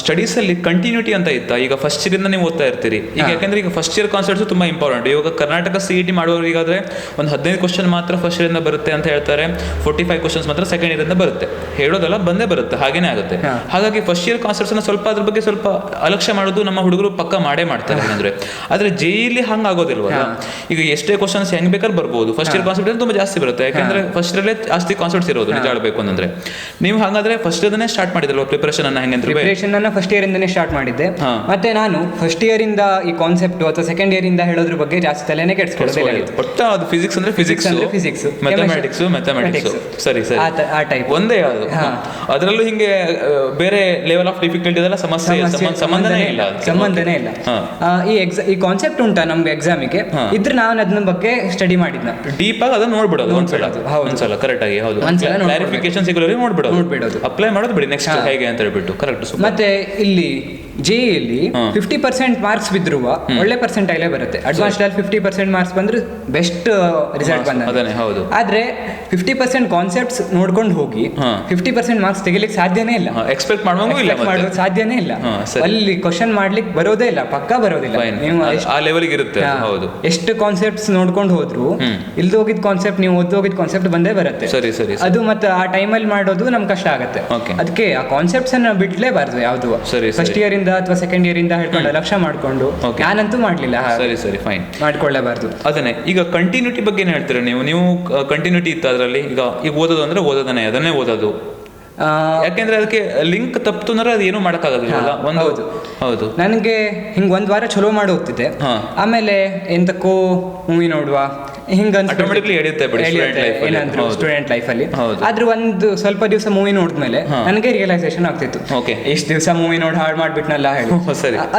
ಸ್ಟಡೀಸ್ ಅಲ್ಲಿ ಕಂಟಿನ್ಯೂಟಿ ಅಂತ ಇತ್ತಾ? ಈಗ ಫಸ್ಟ್ ಇಯರ್ ಇಂದ ನೀವು ಓದ್ತಾ ಇರ್ತೀರಿ ಈಗ, ಯಾಕಂದ್ರೆ ಈಗ ಫಸ್ಟ್ ಇಯರ್ ಕಾನ್ಸೆಪ್ಟ್ಸ್ ತುಂಬಾ ಇಂಪಾರ್ಟೆಂಟ್. ಇವಾಗ ಕರ್ನಾಟಕ CET ಮಾಡುವವರಿಗಾದ್ರೆ ಒಂದು 15 ಕ್ವಶನ್ ಮಾತ್ರ ಫಸ್ಟ್ ಇಯರ್ ಇಂದ ಬರುತ್ತೆ ಅಂತ ಹೇಳ್ತಾರೆ, 45 ಕ್ವಶನ್ಸ್ ಮಾತ್ರ ಸೆಕೆಂಡ್ ಇಯರ್ ಇಂದ ಬರುತ್ತೆ. ಹೇಳೋದಲ್ಲ, ಬಂದೇ ಬರುತ್ತೆ, ಹಾಗೇನೆ ಆಗುತ್ತೆ. ಹಾಗಾಗಿ ಫಸ್ಟ್ ಇಯರ್ ಕಾನ್ಸೆಪ್ಟ್ಸ್ ಅನ್ನ ಸ್ವಲ್ಪ ಅದ್ರ ಬಗ್ಗೆ ಸ್ವಲ್ಪ ಅಲಕ್ಷ್ಯ ಮಾಡೋದು ನಮ್ಮ ಹುಡುಗರು ಪಕ್ಕ ಮಾಡೇ ಮಾಡ್ತಾರೆ. ಅಂದ್ರೆ ಆದ್ರೆ JEE ಹಂಗ ಆಗೋದಿಲ್ವಲ್ಲ. ಈಗ ಎಷ್ಟೇ ಕ್ವಶನ್ಸ್ ಹೆಂಗ್ ಬೇಕಾದ್ರೆ ಬರ್ಬೋದು, ಫಸ್ಟ್ ಇಯರ್ ಕಾನ್ಸೆಪ್ಟ್ ತುಂಬಾ ಜಾಸ್ತಿ ಬರುತ್ತೆ, ಯಾಕಂದ್ರೆ ಫಸ್ಟ್ ಇಯರ್ಲೇ ಜಾಸ್ತಿ ಕಾನ್ಸೆಪ್ಟ್ಸ್ ಇರೋದು ನಿಜ ಹೇಳ್ಬೇಕು ಅಂತಂದ್ರೆ. ನೀವು ಹಾಗಾದ್ರೆ ಫಸ್ಟ್ ಇಯರ್ನೇ ಸ್ಟಾರ್ಟ್ ಮಾಡಿದ್ರಲ್ವ ಪ್ರಿಪರೇಷನ್ ಅನ್ನ? ಹೆಂಗಂದ್ರೆ ಪ್ರಿಪರೇಷನ್ ಅನ್ನ ಫಸ್ಟ್ ಇಯರ್ ಇಂದನೇ ಸ್ಟಾರ್ಟ್ ಮಾಡಿದ್ದೆ. ಮತ್ತೆ ನಾನು ಫಸ್ಟ್ ಇಯರ್ ಇಂದ ಈ ಕಾನ್ಸೆಪ್ಟ್ ಅಥವಾ ಸೆಕೆಂಡ್ ಇಯರ್ ಇಂದ ಹೇಳೋದ್ರ ಬಗ್ಗೆ ಜಾಸ್ತಿ ತಲೆನೇ ಕೆಡಿಸ್ಕೊಳ್ಳೋದಿಲ್ಲ. ಒಟ್ಟ ಅದು ಫಿಸಿಕ್ಸ್ ಅಂದ್ರೆ ಫಿಸಿಕ್ಸ್, ಮ್ಯಾಥಮೆಟಿಕ್ಸ್. ಸರಿ ಆ ಟೈಪ್ ಒಂದೇ ಅದು. ಅದರಲ್ಲೂ ಹಿಂಗೆ ಬೇರೆ ಲೆವೆಲ್ ಆಫ್ ಡಿಫಿಕಲ್ಟಿ ಇದೆಲ್ಲ ಸಂಬಂಧನೇ ಇಲ್ಲ. ಈ ಕಾನ್ಸೆಪ್ಟ್ ಉಂಟಾ ನಮ್ಗೆ ಎಕ್ಸಾಮಿಗೆ ಇದ್ರೆ ನಾನು ಅದನ್ನ ಬಗ್ಗೆ ಸ್ಟಡಿ ಮಾಡಿದ್ನ ಡೀಪ್ ಆಗಿ ಅದನ್ನ ನೋಡ್ಬಿಡೋದು ಒಂದ್ಸಲ ಕರೆಕ್ಟ್ ಆಗಿ. ಹೌದು, ಕ್ಲಾರಿಫಿಕೇಶನ್ ಸಿಗೋರಿಗೆ ನೋಡ್ಬಿಡೋದು, ಅಪ್ಲೈ ಮಾಡೋದು ಬಿಡಿ ನೆಕ್ಸ್ಟ್ ಹೇಗೆ ಅಂತ ಹೇಳ್ಬಿಟ್ಟು. ಕರೆಕ್ಟ್. ಮತ್ತೆ ಇಲ್ಲಿ JEE 50% ಮಾರ್ಕ್ಸ್ ಬಿದ್ರು ಒಳ್ಳೆ ಪರ್ಸೆಂಟೈಲೇ ಬರುತ್ತೆ. ಅಡ್ವಾನ್ಸ್ಡ್ ಅಲ್ಲಿ 50% ಮಾರ್ಕ್ಸ್ ಬಂದ್ರೆ ಬೆಸ್ಟ್ ರಿಸಲ್ಟ್ ಬಂದ. ಹೌದು. ಆದ್ರೆ 50% ಕಾನ್ಸೆಪ್ಟ್ಸ್ ನೋಡ್ಕೊಂಡು ಹೋಗಿ 50% ಮಾರ್ಕ್ಸ್ ತೆಗಿಲಿಕ್ಕೆ ಸಾಧ್ಯನೇ ಇಲ್ಲ. ಎಕ್ಸ್ಪೆಕ್ಟ್ ಮಾಡೋದು ಸಾಧ್ಯನೇ ಇಲ್ಲ. ಅಲ್ಲಿ ಕ್ವಶನ್ ಮಾಡ್ಲಿಕ್ಕೆ ಬರೋದೇ ಇಲ್ಲ, ಪಕ್ಕಾ ಬರೋದಿಲ್ಲ. ನೀವು ಆ ಲೆವೆಲ್ಗೆ ಇರುತ್ತೆ. ಹೌದು. ಎಷ್ಟು ಕಾನ್ಸೆಪ್ಟ್ಸ್ ನೋಡ್ಕೊಂಡು ಹೋದ್ರು ಇಲ್ದು ಹೋಗಿದ್ ಕಾನ್ಸೆಪ್ಟ್, ನೀವು ಓದ್ ಹೋಗಿದ್ ಕಾನ್ಸೆಪ್ಟ್ ಬಂದೇ ಬರುತ್ತೆ. ಸರಿ. ಅದು ಮತ್ತೆ ಆ ಟೈಮಲ್ಲಿ ಮಾಡೋದು ನಮ್ಗೆ ಕಷ್ಟ ಆಗುತ್ತೆ. ಅದಕ್ಕೆ ಆ ಕಾನ್ಸೆಪ್ಟ್ಸ್ ಅನ್ನ ಬಿಡ್ಲೇಬಾರ್ದು ಯಾವ್ದು. ಫಸ್ಟ್ ಇಯರ್ ಇಂದ ಅಥವಾ ಸೆಕೆಂಡ್ ಇಯರ್ ಇಂದ ಹೇಳ್ಕೊಂಡು ಲಕ್ಷ್ಯ ಮಾಡ್ಕೊಂಡು ನಾನಂತೂ ಮಾಡ್ಲಿಲ್ಲ. ಸರಿ ಫೈನ್. ಮಾಡ್ಕೊಳ್ಳೇಬಾರ್ದು. ಅದನ್ನೇ ಈಗ ಕಂಟಿನ್ಯೂಟಿ ಬಗ್ಗೆ ಏನ್ ಹೇಳ್ತೀರಾ ನೀವು ಕಂಟಿನ್ಯೂಟಿ ಇತ್ತು ಅದರಲ್ಲಿ. ಈಗ ಓದೋದು ಅಂದ್ರೆ ಅದನ್ನೇ ಓದೋದು. ಯಾಕೆಂದ್ರೆ ಅದಕ್ಕೆ ಲಿಂಕ್ ತಪ್ಪಿತು ಅಂದ್ರೆ ಅದು ಏನು ಮಾಡಕ್ಕಾಗೋದಿಲ್ಲ. ಹೌದು. ನನಗೆ ಹಿಂಗ್ ಒಂದ್ ವಾರ ಚಲೋ ಮಾಡಿ ಹೋಗ್ತಿದ್ದೆ, ಆಮೇಲೆ ಎಂತಕ್ಕೋ ಮೂವಿ ನೋಡುವ ಹಿಂಗ ಸ್ಟೂಡೆಂಟ್ ಲೈಫ್ ಅಲ್ಲಿ. ಆದ್ರೆ ಒಂದು ಸ್ವಲ್ಪ ದಿವಸ ಮೂವಿ ನೋಡಿದ್ಮೇಲೆ ನನಗೆ ರಿಯಲೈಸೇಷನ್ ಆಗ್ತಿತ್ತು, ಎಷ್ಟು ದಿವಸ ಮೂವಿ ನೋಡಿ ಹಾಳು ಮಾಡ್ಬಿಟ್ನಲ್ಲ ಹೇಳಿ.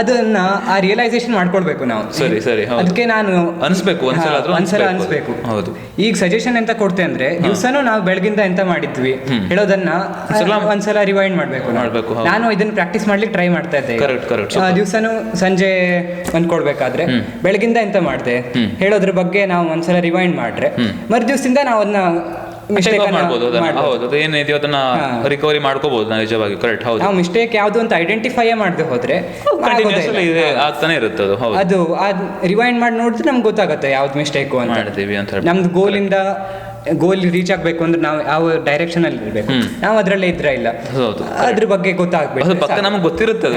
ಅದನ್ನ ಆ ರಿಯಲೈಸೇಷನ್ ಮಾಡ್ಕೊಳ್ಬೇಕು ನಾವು. ಅದಕ್ಕೆ ನಾನು ಅನ್ಸ್ಬೇಕು ಒಂದ್ಸಲ ಅನ್ಸ್ಬೇಕು. ಈಗ ಸಜೆಷನ್ ಎಂತ ಕೊಡ್ತೆ ಅಂದ್ರೆ ದಿವಸನೂ ನಾವು ಬೆಳಗಿಂದ ಎಂತ ಮಾಡಿದ್ವಿ ಹೇಳೋದನ್ನ ಒಂದ್ಸಲ ರಿವೈಂಡ್ ಮಾಡ್ಬೇಕು. ನಾನು ಇದನ್ನ ಪ್ರಾಕ್ಟೀಸ್ ಮಾಡ್ಲಿಕ್ಕೆ ಟ್ರೈ ಮಾಡ್ತಾ ಇದ್ದೆ. ದಿವಸನೂ ಸಂಜೆ ಅಂದ್ಕೊಡ್ಬೇಕಾದ್ರೆ ಬೆಳಗಿಂದ ಎಂತ ಮಾಡಿದೆ ಹೇಳೋದ್ರ ಬಗ್ಗೆ ನಾವು ಒಂದ್ಸಲ ರಿವೈಂಡ್ ಮಾಡ್ರೆ ಮರುದಿವಸದಿಂದ ನಾವು ಅದನ್ನ ರಿಕವರಿ ಮಾಡ್ಕೋಬಹುದು ನಿಜವಾಗಿ. ಕರೆಕ್ಟ್. ಹೌದು. ನಾವು ಮಿಸ್ಟೇಕ್ ಯಾವ್ದು ಅಂತ ಐಡೆಂಟಿಫೈ ಮಾಡದೆ ಹೋದ್ರೆ ಆಗ್ತಾನೆ ಇರುತ್ತೆ ಅದು ರಿವೈಂಡ್ ಮಾಡಿ ನೋಡಿದ್ರೆ ನಮ್ಗೆ ಗೊತ್ತಾಗುತ್ತೆ ಯಾವ್ದು ಮಿಸ್ಟೇಕ್ ಅಂತ. ನಮ್ದು ಗೋಲ್ ರೀಚ್ ಆಗ್ಬೇಕು ಅಂದ್ರೆ ನಾವು ಯಾವ ಡೈರೆಕ್ಷನ್ ಅಲ್ಲಿ ಇರ್ಬೇಕು, ನಾವು ಅದ್ರಲ್ಲೇ ಇದ್ರೆ ಇಲ್ಲ. ಅದ್ರ ಬಗ್ಗೆ ಗೊತ್ತಾಗ್ಬೇಕು. ಪಕ್ಕ ನಮ್ಗೆ ಗೊತ್ತಿರುತ್ತೆ,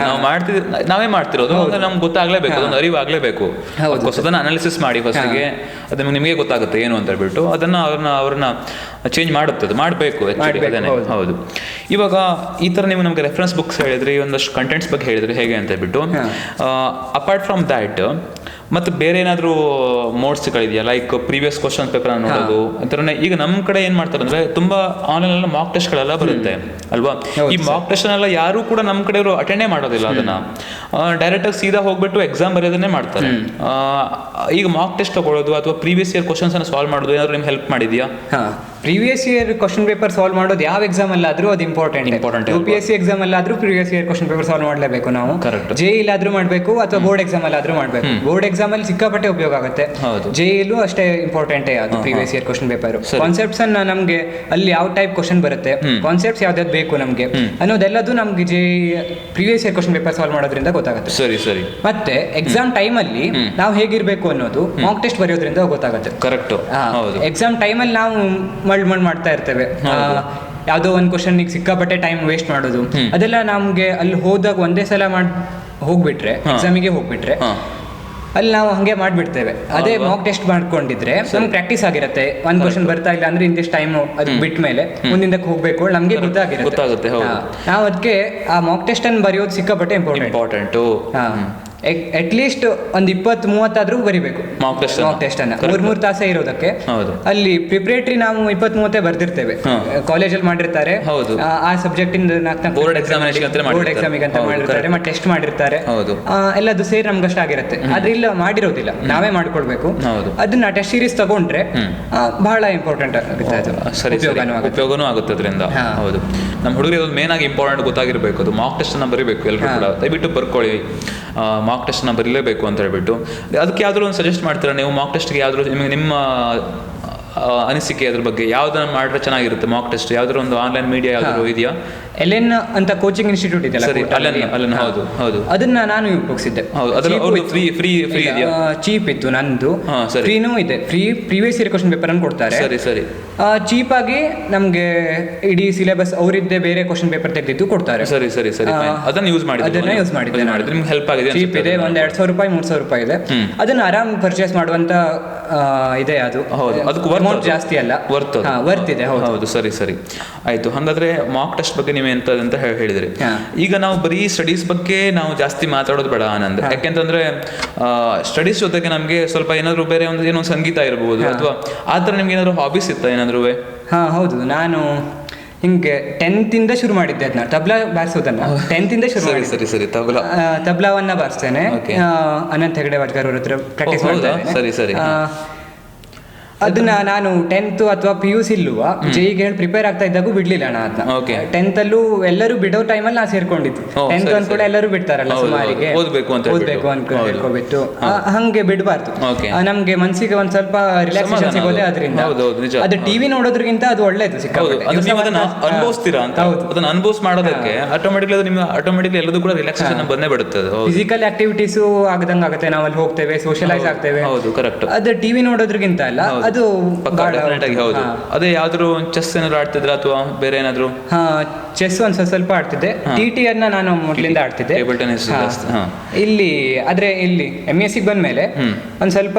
ನಾವೇ ಮಾಡ್ತಿರೋದು, ನಮ್ಗೆ ಗೊತ್ತಾಗ್ಲೇಬೇಕು, ಅದೊಂದು ಅರಿವಾಗ್ಲೇಬೇಕು. ಹೊಸದನ್ನ ಅನಾಲಿಸಿಸ್ ಮಾಡಿ ಫಸ್ಟಿಗೆ, ಅದು ನಿಮಗೆ ಗೊತ್ತಾಗುತ್ತೆ ಏನು ಅಂತ ಹೇಳ್ಬಿಟ್ಟು ಅದನ್ನ ಅವ್ರನ್ನ ಚೇಂಜ್ ಮಾಡುತ್ತದೆ, ಮಾಡಬೇಕು. ಹೌದು. ಇವಾಗ ಈ ತರ ನೀವು ನಮ್ಗೆ ರೆಫರೆನ್ಸ್ ಬುಕ್ಸ್ ಹೇಳಿದ್ರಿ, ಒಂದಷ್ಟು ಕಂಟೆಂಟ್ಸ್ ಬಗ್ಗೆ ಹೇಳಿದ್ರಿ ಹೇಗೆ ಅಂತ ಹೇಳ್ಬಿಟ್ಟು, ಅಪಾರ್ಟ್ ಫ್ರಮ್ ದ್ಯಾಟ್ ಮತ್ತೆ ಬೇರೆ ಏನಾದ್ರು ಮೋಡ್ಸ್ಗಳಿದೆಯಾ? ಲೈಕ್ ಪ್ರೀವಿಯಸ್ ಕ್ವಶನ್ ಪೇಪರ್ ನೋಡೋದು ಅಂತಾನೆ. ಈಗ ನಮ್ಮ ಕಡೆ ಏನ್ ಮಾಡ್ತಾರೆ ಅಂದ್ರೆ ತುಂಬಾ ಆನ್ಲೈನ್ ಎಲ್ಲ ಮಾಕ್ ಟೆಸ್ಟ್ ಗಳೆಲ್ಲ ಬರುತ್ತೆ ಅಲ್ವಾ? ಈ ಮಾಕ್ ಟೆಸ್ಟ್ ಎಲ್ಲ ಯಾರು ಕೂಡ ನಮ್ಮ ಕಡೆಯವರು ಅಟೆಂಡೇ ಮಾಡೋದಿಲ್ಲ. ಅದನ್ನ ಡೈರೆಕ್ಟ್ ಆಗಿ ಸೀದಾ ಹೋಗ್ಬಿಟ್ಟು ಎಕ್ಸಾಮ್ ಬರೆಯೋದನ್ನೇ ಮಾಡ್ತಾರೆ. ಈಗ ಮಾಕ್ ಟೆಸ್ಟ್ ತಗೊಳ್ಳೋದು ಅಥವಾ ಪ್ರೀವಿಯಸ್ ಇಯರ್ ಕ್ವಶನ್ಸ್ ಅನ್ನ ಸಾಲ್ವ್ ಮಾಡೋದು ಏನಾದ್ರು ನಿಮ್ಗೆ ಹೆಲ್ಪ್ ಮಾಡಿದ್ಯಾ? Previous year question paper solve ಮಾಡೋದು ಯಾವ ಎಕ್ಸಾಮ್ ಅಲ್ಲಾದ್ರೂ ಅದು ಇಂಪಾರ್ಟೆಂಟ್. UPSC ಎಕ್ಸಾಮ್ ಅಲ್ಲಾದ್ರೂ previous year question paper solve ಮಾಡಲೇಬೇಕು ನಾವು. JEE ಆದ್ರೂ ಮಾಡಬೇಕು ಅಥವಾ ಬೋರ್ಡ್ ಎಕ್ಸಾಮ್ ಅಲ್ಲಾದ್ರೂ ಮಾಡಬೇಕು. ಬೋರ್ಡ್ ಎಕ್ಸಾಮ್ ಅಲ್ಲಿ ಸಿಕ್ಕಾಪಟ್ಟೆ ಉಪಯೋಗ ಆಗುತ್ತೆ. JEE ಅಷ್ಟೇ ಇಂಪಾರ್ಟೆಂಟ್ ಅದು previous year question paper. Concepts ಅನ್ನ ನಮ್ಗೆ ಅಲ್ಲಿ ಯಾವ ಟೈಪ್ ಕ್ವಶನ್ ಬರುತ್ತೆ, ಕಾನ್ಸೆಪ್ಟ್ಸ್ ಯಾವ್ದಾದ್ರು ಬೇಕು ನಮ್ಗೆ ಅನ್ನೋದೆಲ್ಲದು ನಮ್ಗೆ previous year question paper solve ಮಾಡೋದ್ರಿಂದ ಗೊತ್ತಾಗುತ್ತೆ. ಸರಿ. ಮತ್ತೆ ಎಕ್ಸಾಮ್ ಟೈಮ್ ಅಲ್ಲಿ ನಾವು ಹೇಗಿರ್ಬೇಕು ಅನ್ನೋದು ಮಾಕ್ ಟೆಸ್ಟ್ ಬರೆಯೋದ್ರಿಂದ ಗೊತ್ತಾಗುತ್ತೆ. ಕರೆಕ್ಟ್. ಎಕ್ಸಾಮ್ ಟೈಮ್ ಅಲ್ಲಿ ನಾವು ಮಳ್ ಮಾಡ್ತಾ ಇರ್ತೇವೆ, ಯಾವ್ದೋ ಒಂದು ಕ್ವಶನ್ ಸಿಕ್ಕಾಪಟ್ಟೆ ಟೈಮ್ ವೇಸ್ಟ್ ಮಾಡೋದು, ಅದೆಲ್ಲ ನಮ್ಗೆ ಅಲ್ಲಿ ಹೋದಾಗ ಒಂದೇ ಸಲ ಹೋಗ್ಬಿಟ್ರೆ ಎಕ್ಸಾಮಿಗೆ ಹೋಗ್ಬಿಟ್ರೆ ಹಾ. ಅಲ್ಲಿ ನಾವು ಹಂಗೆ ಮಾಡ್ಬಿಡ್ತೇವೆ. ಅದೇ ಮಾಕ್ ಟೆಸ್ಟ್ ಮಾಡ್ಕೊಂಡಿದ್ರೆ ನಮ್ಗೆ ಪ್ರಾಕ್ಟೀಸ್ ಆಗಿರುತ್ತೆ. ಒಂದ್ ಕ್ವಶನ್ ಬರ್ತಾ ಇಲ್ಲ ಅಂದ್ರೆ ಇಂದಿಷ್ಟು ಟೈಮ್ ಅದು ಬಿಟ್ಟ ಮೇಲೆ ಮುಂದಿಂದಕ್ಕೆ ಹೋಗ್ಬೇಕು ನಮ್ಗೆ ಗೊತ್ತಾಗುತ್ತೆ. ಹೌದು. ನಾವು ಅದಕ್ಕೆ ಆ ಮಾಕ್ ಟೆಸ್ಟ್ ಅನ್ನು ಬರೆಯೋದು ಸಿಕ್ಕಾಪಟ್ಟೆ ಇಂಪಾರ್ಟೆಂಟ್. ಅಟ್ ಲೀಸ್ಟ್ ಒಂದು 20-30 ಆದ್ರೂ ಬರಿಬೇಕು ಮಾಕ್ ಟೆಸ್ಟ್ ಅನ್ನ. 3 ತಾಸೇ ಇರೋದಕ್ಕೆ. ಅಲ್ಲಿ ಪ್ರಿಪರೇಟರಿ ನಾವು 20-30 ಬರ್ದಿರ್ತೇವೆ. ಕಾಲೇಜಲ್ಲಿ ಮಾಡಿರ್ತಾರೆ ಆ ಸಬ್ಜೆಕ್ಟ್ ಇಂದ ಬೋರ್ಡ್ ಎಕ್ಸಾಮಿಗೆ ಅಂತ ಮಾಡಿರ್ತಾರೆ, ಮತ್ತೆ ಟೆಸ್ಟ್ ಮಾಡಿರ್ತಾರೆ, ಎಲ್ಲದು ಸೇರಿ ನಮ್ಗೆ ಅಷ್ಟ ಆಗಿರುತ್ತೆ. ಆದ್ರೆ ಇಲ್ಲ ಮಾಡಿರೋದಿಲ್ಲ, ನಾವೇ ಮಾಡ್ಕೊಳ್ಬೇಕು. ಅದನ್ನ ಟೆಸ್ಟ್ ಸೀರೀಸ್ ತಗೊಂಡ್ರೆ ಬಹಳ ಇಂಪಾರ್ಟೆಂಟ್ ಆಗುತ್ತೆ, ಅದು ಉಪಯೋಗನೂ ಆಗುತ್ತೆ ಅದರಿಂದ. ಹೌದು, ನಮ್ಮ ಹುಡುಗರಿಗೆ ಅದು ಮೇನ್ ಆಗಿ ಇಂಪಾರ್ಟೆಂಟ್ ಗೊತ್ತಾಗಿರ್ಬೇಕು. ಅದು ಮಾಕ್ ಟೆಸ್ಟ್ ಅನ್ನ ಬರೀಬೇಕು ಎಲ್ಲರೂ ಕೂಡ. ದಯವಿಟ್ಟು ಬರ್ಕೊಳ್ಳಿ, ಮಾಕ್ ಟೆಸ್ಟ್ನ ಬರೀಲೇಬೇಕು ಅಂತ ಹೇಳ್ಬಿಟ್ಟು. ಅದಕ್ಕೆ ಯಾವ್ದಾದ್ರು ಒಂದು ಸಜೆಸ್ಟ್ ಮಾಡ್ತೀರಾ ನೀವು? ಮಾಕ್ ಟೆಸ್ಟ್ಗೆ ಯಾವ್ದಾದ್ರು ನಿಮಗೆ ನಿಮ್ಮ ಅನಿಸಿಕೆ ಅದ್ರ ಬಗ್ಗೆ ಯಾವ್ದನ್ನ ಮಾಡಿದ್ರೆ ಚೆನ್ನಾಗಿರುತ್ತೆ? ಮಾಕ್ ಟೆಸ್ಟ್ ಯಾವ್ದಾದ್ರು ಒಂದು ಆನ್ಲೈನ್ ಮೀಡಿಯಾ ಯಾವ್ದಾದ್ರು ಇದೆಯಾ? ಎಲೆನ್ ಅಂತ ಕೋಚಿಂಗ್ ಇನ್ಸ್ಟಿಟ್ಯೂಟ್ ಇದೆಯಲ್ಲ, ಅಲ್ಲನ್. ಹೌದು ಹೌದು, ಅದನ್ನ ನಾನು ಉಪಯೋಗಿಸಿದ್ದೆ. ಫ್ರೀ ಇದೆಯಾ? ಚೀಪ್ ಇತ್ತು ನಂದು, ಫ್ರೀನೂ ಇದೆ. Free previous year question paper ಅನ್ನು ಕೊಡ್ತಾರೆ. ಸರಿ. ಚೀಪ್ ಆಗಿ ನಮ್ಗೆ ಇಡೀ ಸಿಲೆಬಸ್ ಅವರಿದ್ದೇ ಬೇರೆ ಕ್ವಶನ್ ಪೇಪರ್ ತೆಗೆದಿದ್ದು ಕೊಡ್ತಾರೆ. ಸರಿ. ಅದನ್ನ ಯೂಸ್ ಮಾಡಿದ್ದೆ ನಿಮ್ಗೆ ಹೆಲ್ಪ್ ಆಗಿದೆ? ಚೀಪ್ ಇದೆ, ಒಂದ್ 2,000 ರೂಪಾಯಿ 3,000 ರೂಪಾಯಿ ಇದೆ. ಅದನ್ನ ಆರಾಮ್ ಪರ್ಚೇಸ್ ಮಾಡುವಂತ ಇದೆ. ಅದು ಅದಕ್ಕೆ ಅಮೌಂಟ್ ಜಾಸ್ತಿ ಅಲ್ಲ, ವರ್ತ್ ಇದೆ. ಹೌದು. ಸರಿ ಆಯ್ತು. ಹಾಗಾದ್ರೆ ಮಾಕ್ ಟೆಸ್ಟ್ ಬಗ್ಗೆ ನೀವು ಎಂತ ಹೇಳಿದ್ರಿ. ಈಗ ನಾವು ಬರೀ ಸ್ಟಡೀಸ್ ಬಗ್ಗೆ ನಾವು ಜಾಸ್ತಿ ಮಾತಾಡೋದು ಬೇಡ ಆನಂದ್. ಯಾಕೆಂತಂದ್ರೆ ಸ್ಟಡೀಸ್ ಜೊತೆಗೆ ನಮ್ಗೆ ಸ್ವಲ್ಪ ಏನಾದ್ರು ಬೇರೆ ಒಂದು ಏನೋ ಸಂಗೀತ ಇರಬಹುದು, ಅಥವಾ ಆತರ ನಿಮ್ಗೆ ಏನಾದ್ರು ಹಾಬೀಸ್ ಇತ್ತ ಏನಾದ್ರು? ಹೌದು, ನಾನು ಹಿಂಗೆ 10th ಇಂದ ಶುರು ಮಾಡಿದ್ದೆ ಅದನ್ನ, ತಬ್ಲಾ ಬಾರಿಸೋದನ್ನ 10th ಇಂದ ಶುರು ಮಾಡಿದ್ದೆ. ಸರಿ. ತಬ್ಲಾವನ್ನ ಬಾರಿಸ್ತೇನೆ. ಅನಂತ್ ಹೆಗಡೆ ವಾಡ್ಕರ್ ಅವ್ರ ಹತ್ರ ಪ್ರಾಕ್ಟೀಸ್ ಮಾಡ್ತೇನೆ. ಸರಿ. ಅದನ್ನ ನಾನು 10th ಅಥವಾ PUC ಇಲ್ಲುವ ಜೆಇಗೆ ಹೇಳಿ ಪ್ರಿಪೇರ್ ಆಗ್ತಾ ಇದ್ದಾಗೂ ಬಿಡ್ಲಿಲ್ಲ ನಾನು ಅದನ್ನ. 10th ಅಲ್ಲೂ ಎಲ್ಲರೂ ಬಿಡೋ ಟೈಮಲ್ಲಿ ನಾನು ಸೇರ್ಕೊಂಡಿದ್ದು. 10th ಅಂದ್ ಕೂಡ ಎಲ್ಲರೂ ಬಿಡ್ತಾರಲ್ಲ ಸುಮಾರಿಗೆ, ಓದ್ಬೇಕು ಅಂತ ಹೇಳ್ಕೊಬಿಟ್ಟು, ಹಂಗೆ ಬಿಡಬಾರ್ದು. ನಮ್ಗೆ ಮನ್ಸಿಗೆ ಒಂದ್ ಸ್ವಲ್ಪ ರಿಲ್ಯಾಕ್ಸೇಷನ್ ಸಿಗೋದೇ ಅದರಿಂದ. ಅದು ಟಿವಿ ನೋಡೋದ್ರಿಗಿಂತ ಅದು ಒಳ್ಳೇದು ಸಿಕ್ಕಾಪಟ್ಟೆ. ಅನುಭವಿಸ್ತೀರಾ ಅಂತ, ಅದನ್ನ ಅನುಭವಿಸ್ ಮಾಡೋದಕ್ಕೆ ಆಟೋಮೆಟಿಕ್ಲಿ ಎಲ್ಲದೂ ಕೂಡ ರಿಲ್ಯಾಕ್ಸೇಷನ್ ಬಂದೇ ಬಿಡುತ್ತೆ. ಫಿಸಿಕಲ್ ಆಕ್ಟಿವಿಟೀಸು ಆಗದಂಗ ಆಗುತ್ತೆ, ನಾವು ಅಲ್ಲಿ ಹೋಗ್ತೇವೆ, ಸೋಷಿಯಲೈಸ್ ಆಗ್ತೇವೆ. ಅದು ಟಿವಿ ನೋಡೋದ್ರಿಗಿಂತ ಅಲ್ಲ, ಅದು ಹೌದು. ಅದೇ ಯಾವ್ದಾದ್ರು ಚೆಸ್ ಏನಾದ್ರು ಆಡ್ತಿದ್ರ ಅಥವಾ ಬೇರೆ ಏನಾದ್ರು? ಚೆಸ್ ಒಂದ್ ಸ್ವಲ್ಪ ಆಡ್ತಿದ್ದೆ. TT ಅನ್ನ ನಾನು ಮೊದಲಿಂದ ಆಡ್ತಿದ್ದೆ. ಇಲ್ಲಿ MSc ಬಂದ್ಮೇಲೆ ಒಂದ್ ಸ್ವಲ್ಪ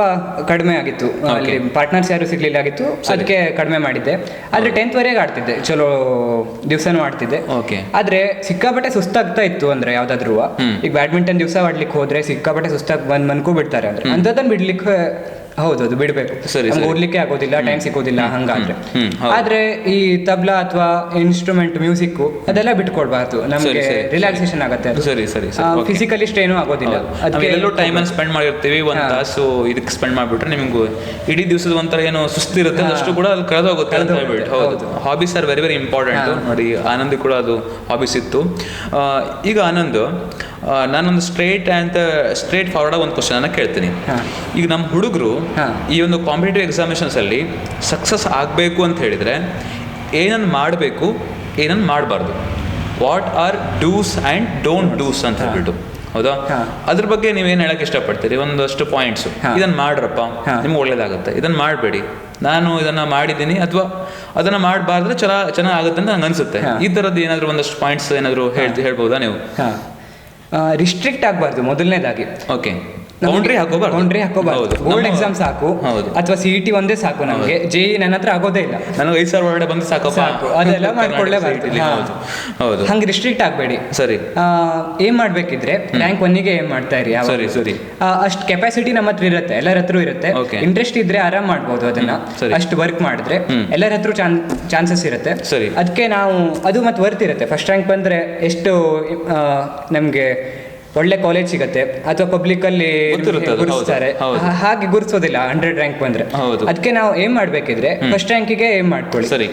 ಕಡಿಮೆ ಆಗಿತ್ತು, ಅಲ್ಲಿ ಪಾರ್ಟ್ನರ್ಸ್ ಯಾರು ಸಿಗ್ಲಿಲ್ಲ ಆಗಿತ್ತು, ಅದಕ್ಕೆ ಕಡಿಮೆ ಮಾಡಿದ್ದೆ. ಆದ್ರೆ 10th ವರೆಗೆ ಆಡ್ತಿದ್ದೆ, ಚಲೋ ದಿವ್ಸನೂ ಆಡ್ತಿದ್ದೆ. ಆದ್ರೆ ಸಿಕ್ಕಾಪಟ್ಟೆ ಸುಸ್ತಾಗ್ತಾ ಇತ್ತು. ಅಂದ್ರೆ ಯಾವ್ದಾದ್ರು ಈಗ ಬ್ಯಾಡ್ಮಿಂಟನ್ ದಿವಸ ಆಡ್ಲಿಕ್ಕೆ ಹೋದ್ರೆ ಸಿಕ್ಕಾಪಟ್ಟೆ ಸುಸ್ತಾಗಿ ಮನ್ಕೂ ಬಿಡ್ತಾರೆ. ಅಂದ್ರೆ ಅಂತದನ್ನ ಬಿಡ್ಲಿಕ್ಕೆ ಹೌದು, ಅದು ಬಿಡ್ಬೇಕು. ಓದ್ಲಿಕ್ಕೆ ಆಗೋದಿಲ್ಲ, ಟೈಮ್ ಸಿಗೋದಿಲ್ಲ ಹಂಗಾದ್ರೆ. ಆದ್ರೆ ಈ ತಬ್ಲಾ ಅಥವಾ ಇನ್ಸ್ಟ್ರೂಮೆಂಟ್ ಮ್ಯೂಸಿಕ್ ಅದೆಲ್ಲ ಬಿಟ್ಕೊಡ್ಬಾರ್ದು, ನಮ್ಗೆ ರಿಲ್ಯಾಕ್ಸೇಷನ್ ಆಗುತ್ತೆ. ಫಿಸಿಕಲಿ ಸ್ಟ್ರೇನು ಆಗೋದಿಲ್ಲ. ಅದಕ್ಕೆ ಟೈಮ್ ಅನ್ನು ಸ್ಪೆಂಡ್ ಮಾಡಿರ್ತೀವಿ, ಒಂದ್ ತಾಸು ಇದಕ್ಕೆ ಸ್ಪೆಂಡ್ ಮಾಡ್ಬಿಟ್ರೆ ನಿಮ್ಗೆ ಇಡೀ ದಿವಸದ ಒಂಥರ ಏನೋ ಸುಸ್ತಿರುತ್ತೆ, ಅಷ್ಟು ಕೂಡ ಅಲ್ಲಿ ಕಳೆದೋಗುತ್ತೆ ಅಂತ ಹೇಳ್ಬಿಟ್ಟು. ಹೌದು, ಹಾಬೀಸ್ ಆರ್ ವೆರಿ ಇಂಪಾರ್ಟೆಂಟ್. ನೋಡಿ, ಆನಂದ್ ಕೂಡ ಅದು ಹಾಬೀಸ್ ಇತ್ತು. ಈಗ ಆನಂದ್, ನಾನೊಂದು ಸ್ಟ್ರೇಟ್ ಫಾರ್ವರ್ಡ್ ಒಂದು ಕ್ವಶನ್ ಅನ್ನ ಕೇಳ್ತೀನಿ. ಈಗ ನಮ್ಮ ಹುಡುಗರು ಈ ಒಂದು ಕಾಂಪಿಟೇಟಿವ್ ಎಕ್ಸಾಮಿನೇಷನ್ಸ್ ಅಲ್ಲಿ ಸಕ್ಸಸ್ ಆಗಬೇಕು ಅಂತ ಹೇಳಿದ್ರೆ ಏನನ್ನು ಮಾಡಬೇಕು, ಏನನ್ನು ಮಾಡಬಾರ್ದು? What are dos and don't dos ಅಂತ ಹೇಳ್ಬಿಟ್ಟು, ಹೌದಾ? ಅದ್ರ ಬಗ್ಗೆ ನೀವೇನು ಹೇಳಕ್ ಇಷ್ಟಪಡ್ತೀರಿ? ಒಂದಷ್ಟು ಪಾಯಿಂಟ್ಸ್. ಇದನ್ನ ಮಾಡ್ರಪ್ಪ, ನಿಮ್ಗೆ ಒಳ್ಳೇದಾಗುತ್ತೆ, ಇದನ್ನ ಮಾಡಬೇಡಿ, ನಾನು ಇದನ್ನ ಮಾಡಿದ್ದೀನಿ, ಅಥವಾ ಅದನ್ನ ಮಾಡಬಾರ್ದ್ರೆ ಚೆನ್ನಾಗಿ ಆಗುತ್ತೆ ಅಂತ ನಂಗೆ ಅನ್ಸುತ್ತೆ. ಈ ಥರದ್ದು ಏನಾದ್ರು ಒಂದಷ್ಟು ಪಾಯಿಂಟ್ಸ್ ಏನಾದ್ರು ಹೇಳ್ಬೋದಾ ನೀವು? ರಿಸ್ಟ್ರಿಕ್ಟ್ ಆಗಬಾರ್ದು ಮೊದಲನೇದಾಗಿ. ಓಕೆ, ಬೌಂಡ್ರಿ ಹಾಕೋಬಾರ್ದು. ಬೋರ್ಡ್ ಎಕ್ಸಾಮ್ ಸಾಕು, ಅಥವಾ CET ಒಂದೇ ಸಾಕು ನಮಗೆ. JEE ನನ್ನ ಹತ್ರ ಆಗೋದೇ ಇಲ್ಲ, ನನಗೆ 5,000 ಒಳಗಡೆ ಬಂದು ಸಾಕು, ಅದೆಲ್ಲ ಮಾಡ್ಕೊಳ್ಳೇಬಾರ್ದು. ಹಂಗೆ ರಿಸ್ಟ್ರಿಕ್ಟ್ ಆಗಬೇಡಿ. ಸರಿ. ಏನ್ ಮಾಡ್ಬೇಕಿದ್ರೆ ರ್ಯಾಂಕ್ 1ಗೆ ಏನ್ ಮಾಡ್ತಾ ಇರಿ. ಸರಿ. ಅಷ್ಟು ಕೆಪಾಸಿಟಿ ನಮ್ಮ ಹತ್ರ ಇರುತ್ತೆ, ಎಲ್ಲರ ಹತ್ರ ಇರುತ್ತೆ. ಇಂಟ್ರೆಸ್ಟ್ ಇದ್ರೆ ಆರಾಮ್ ಮಾಡ್ಬೋದು ಅದನ್ನ. ಅಷ್ಟು ವರ್ಕ್ ಮಾಡಿದ್ರೆ ಎಲ್ಲರ ಹತ್ರ ಚಾನ್ಸಸ್ ಇರುತ್ತೆ. ಅದಕ್ಕೆ ನಾವು ಅದು ಮತ್ತೆ ವರ್ತ್ ಇರುತ್ತೆ. ಫಸ್ಟ್ ರ್ಯಾಂಕ್ ಬಂದ್ರೆ ಎಷ್ಟು ನಮ್ಗೆ ಒಳ್ಳೆ ಕಾಲೇಜ್ ಸಿಗತ್ತೆ, ಅಥವಾ ಪಬ್ಲಿಕ್ ಅಲ್ಲಿ ಗುರುತಿಸ್ತಾರೆ. ಹಾಗೆ ಗುರುತಿಸೋದಿಲ್ಲ 100 ರ್ಯಾಂಕ್ ಬಂದ್ರೆ. ಅದಕ್ಕೆ ನಾವು ಏನ್ ಮಾಡ್ಬೇಕಿದ್ರೆ ಫಸ್ಟ್ ರ್ಯಾಂಕಿಗೆ ಏನ್ ಮಾಡ್ಕೊಳ್ಳಿ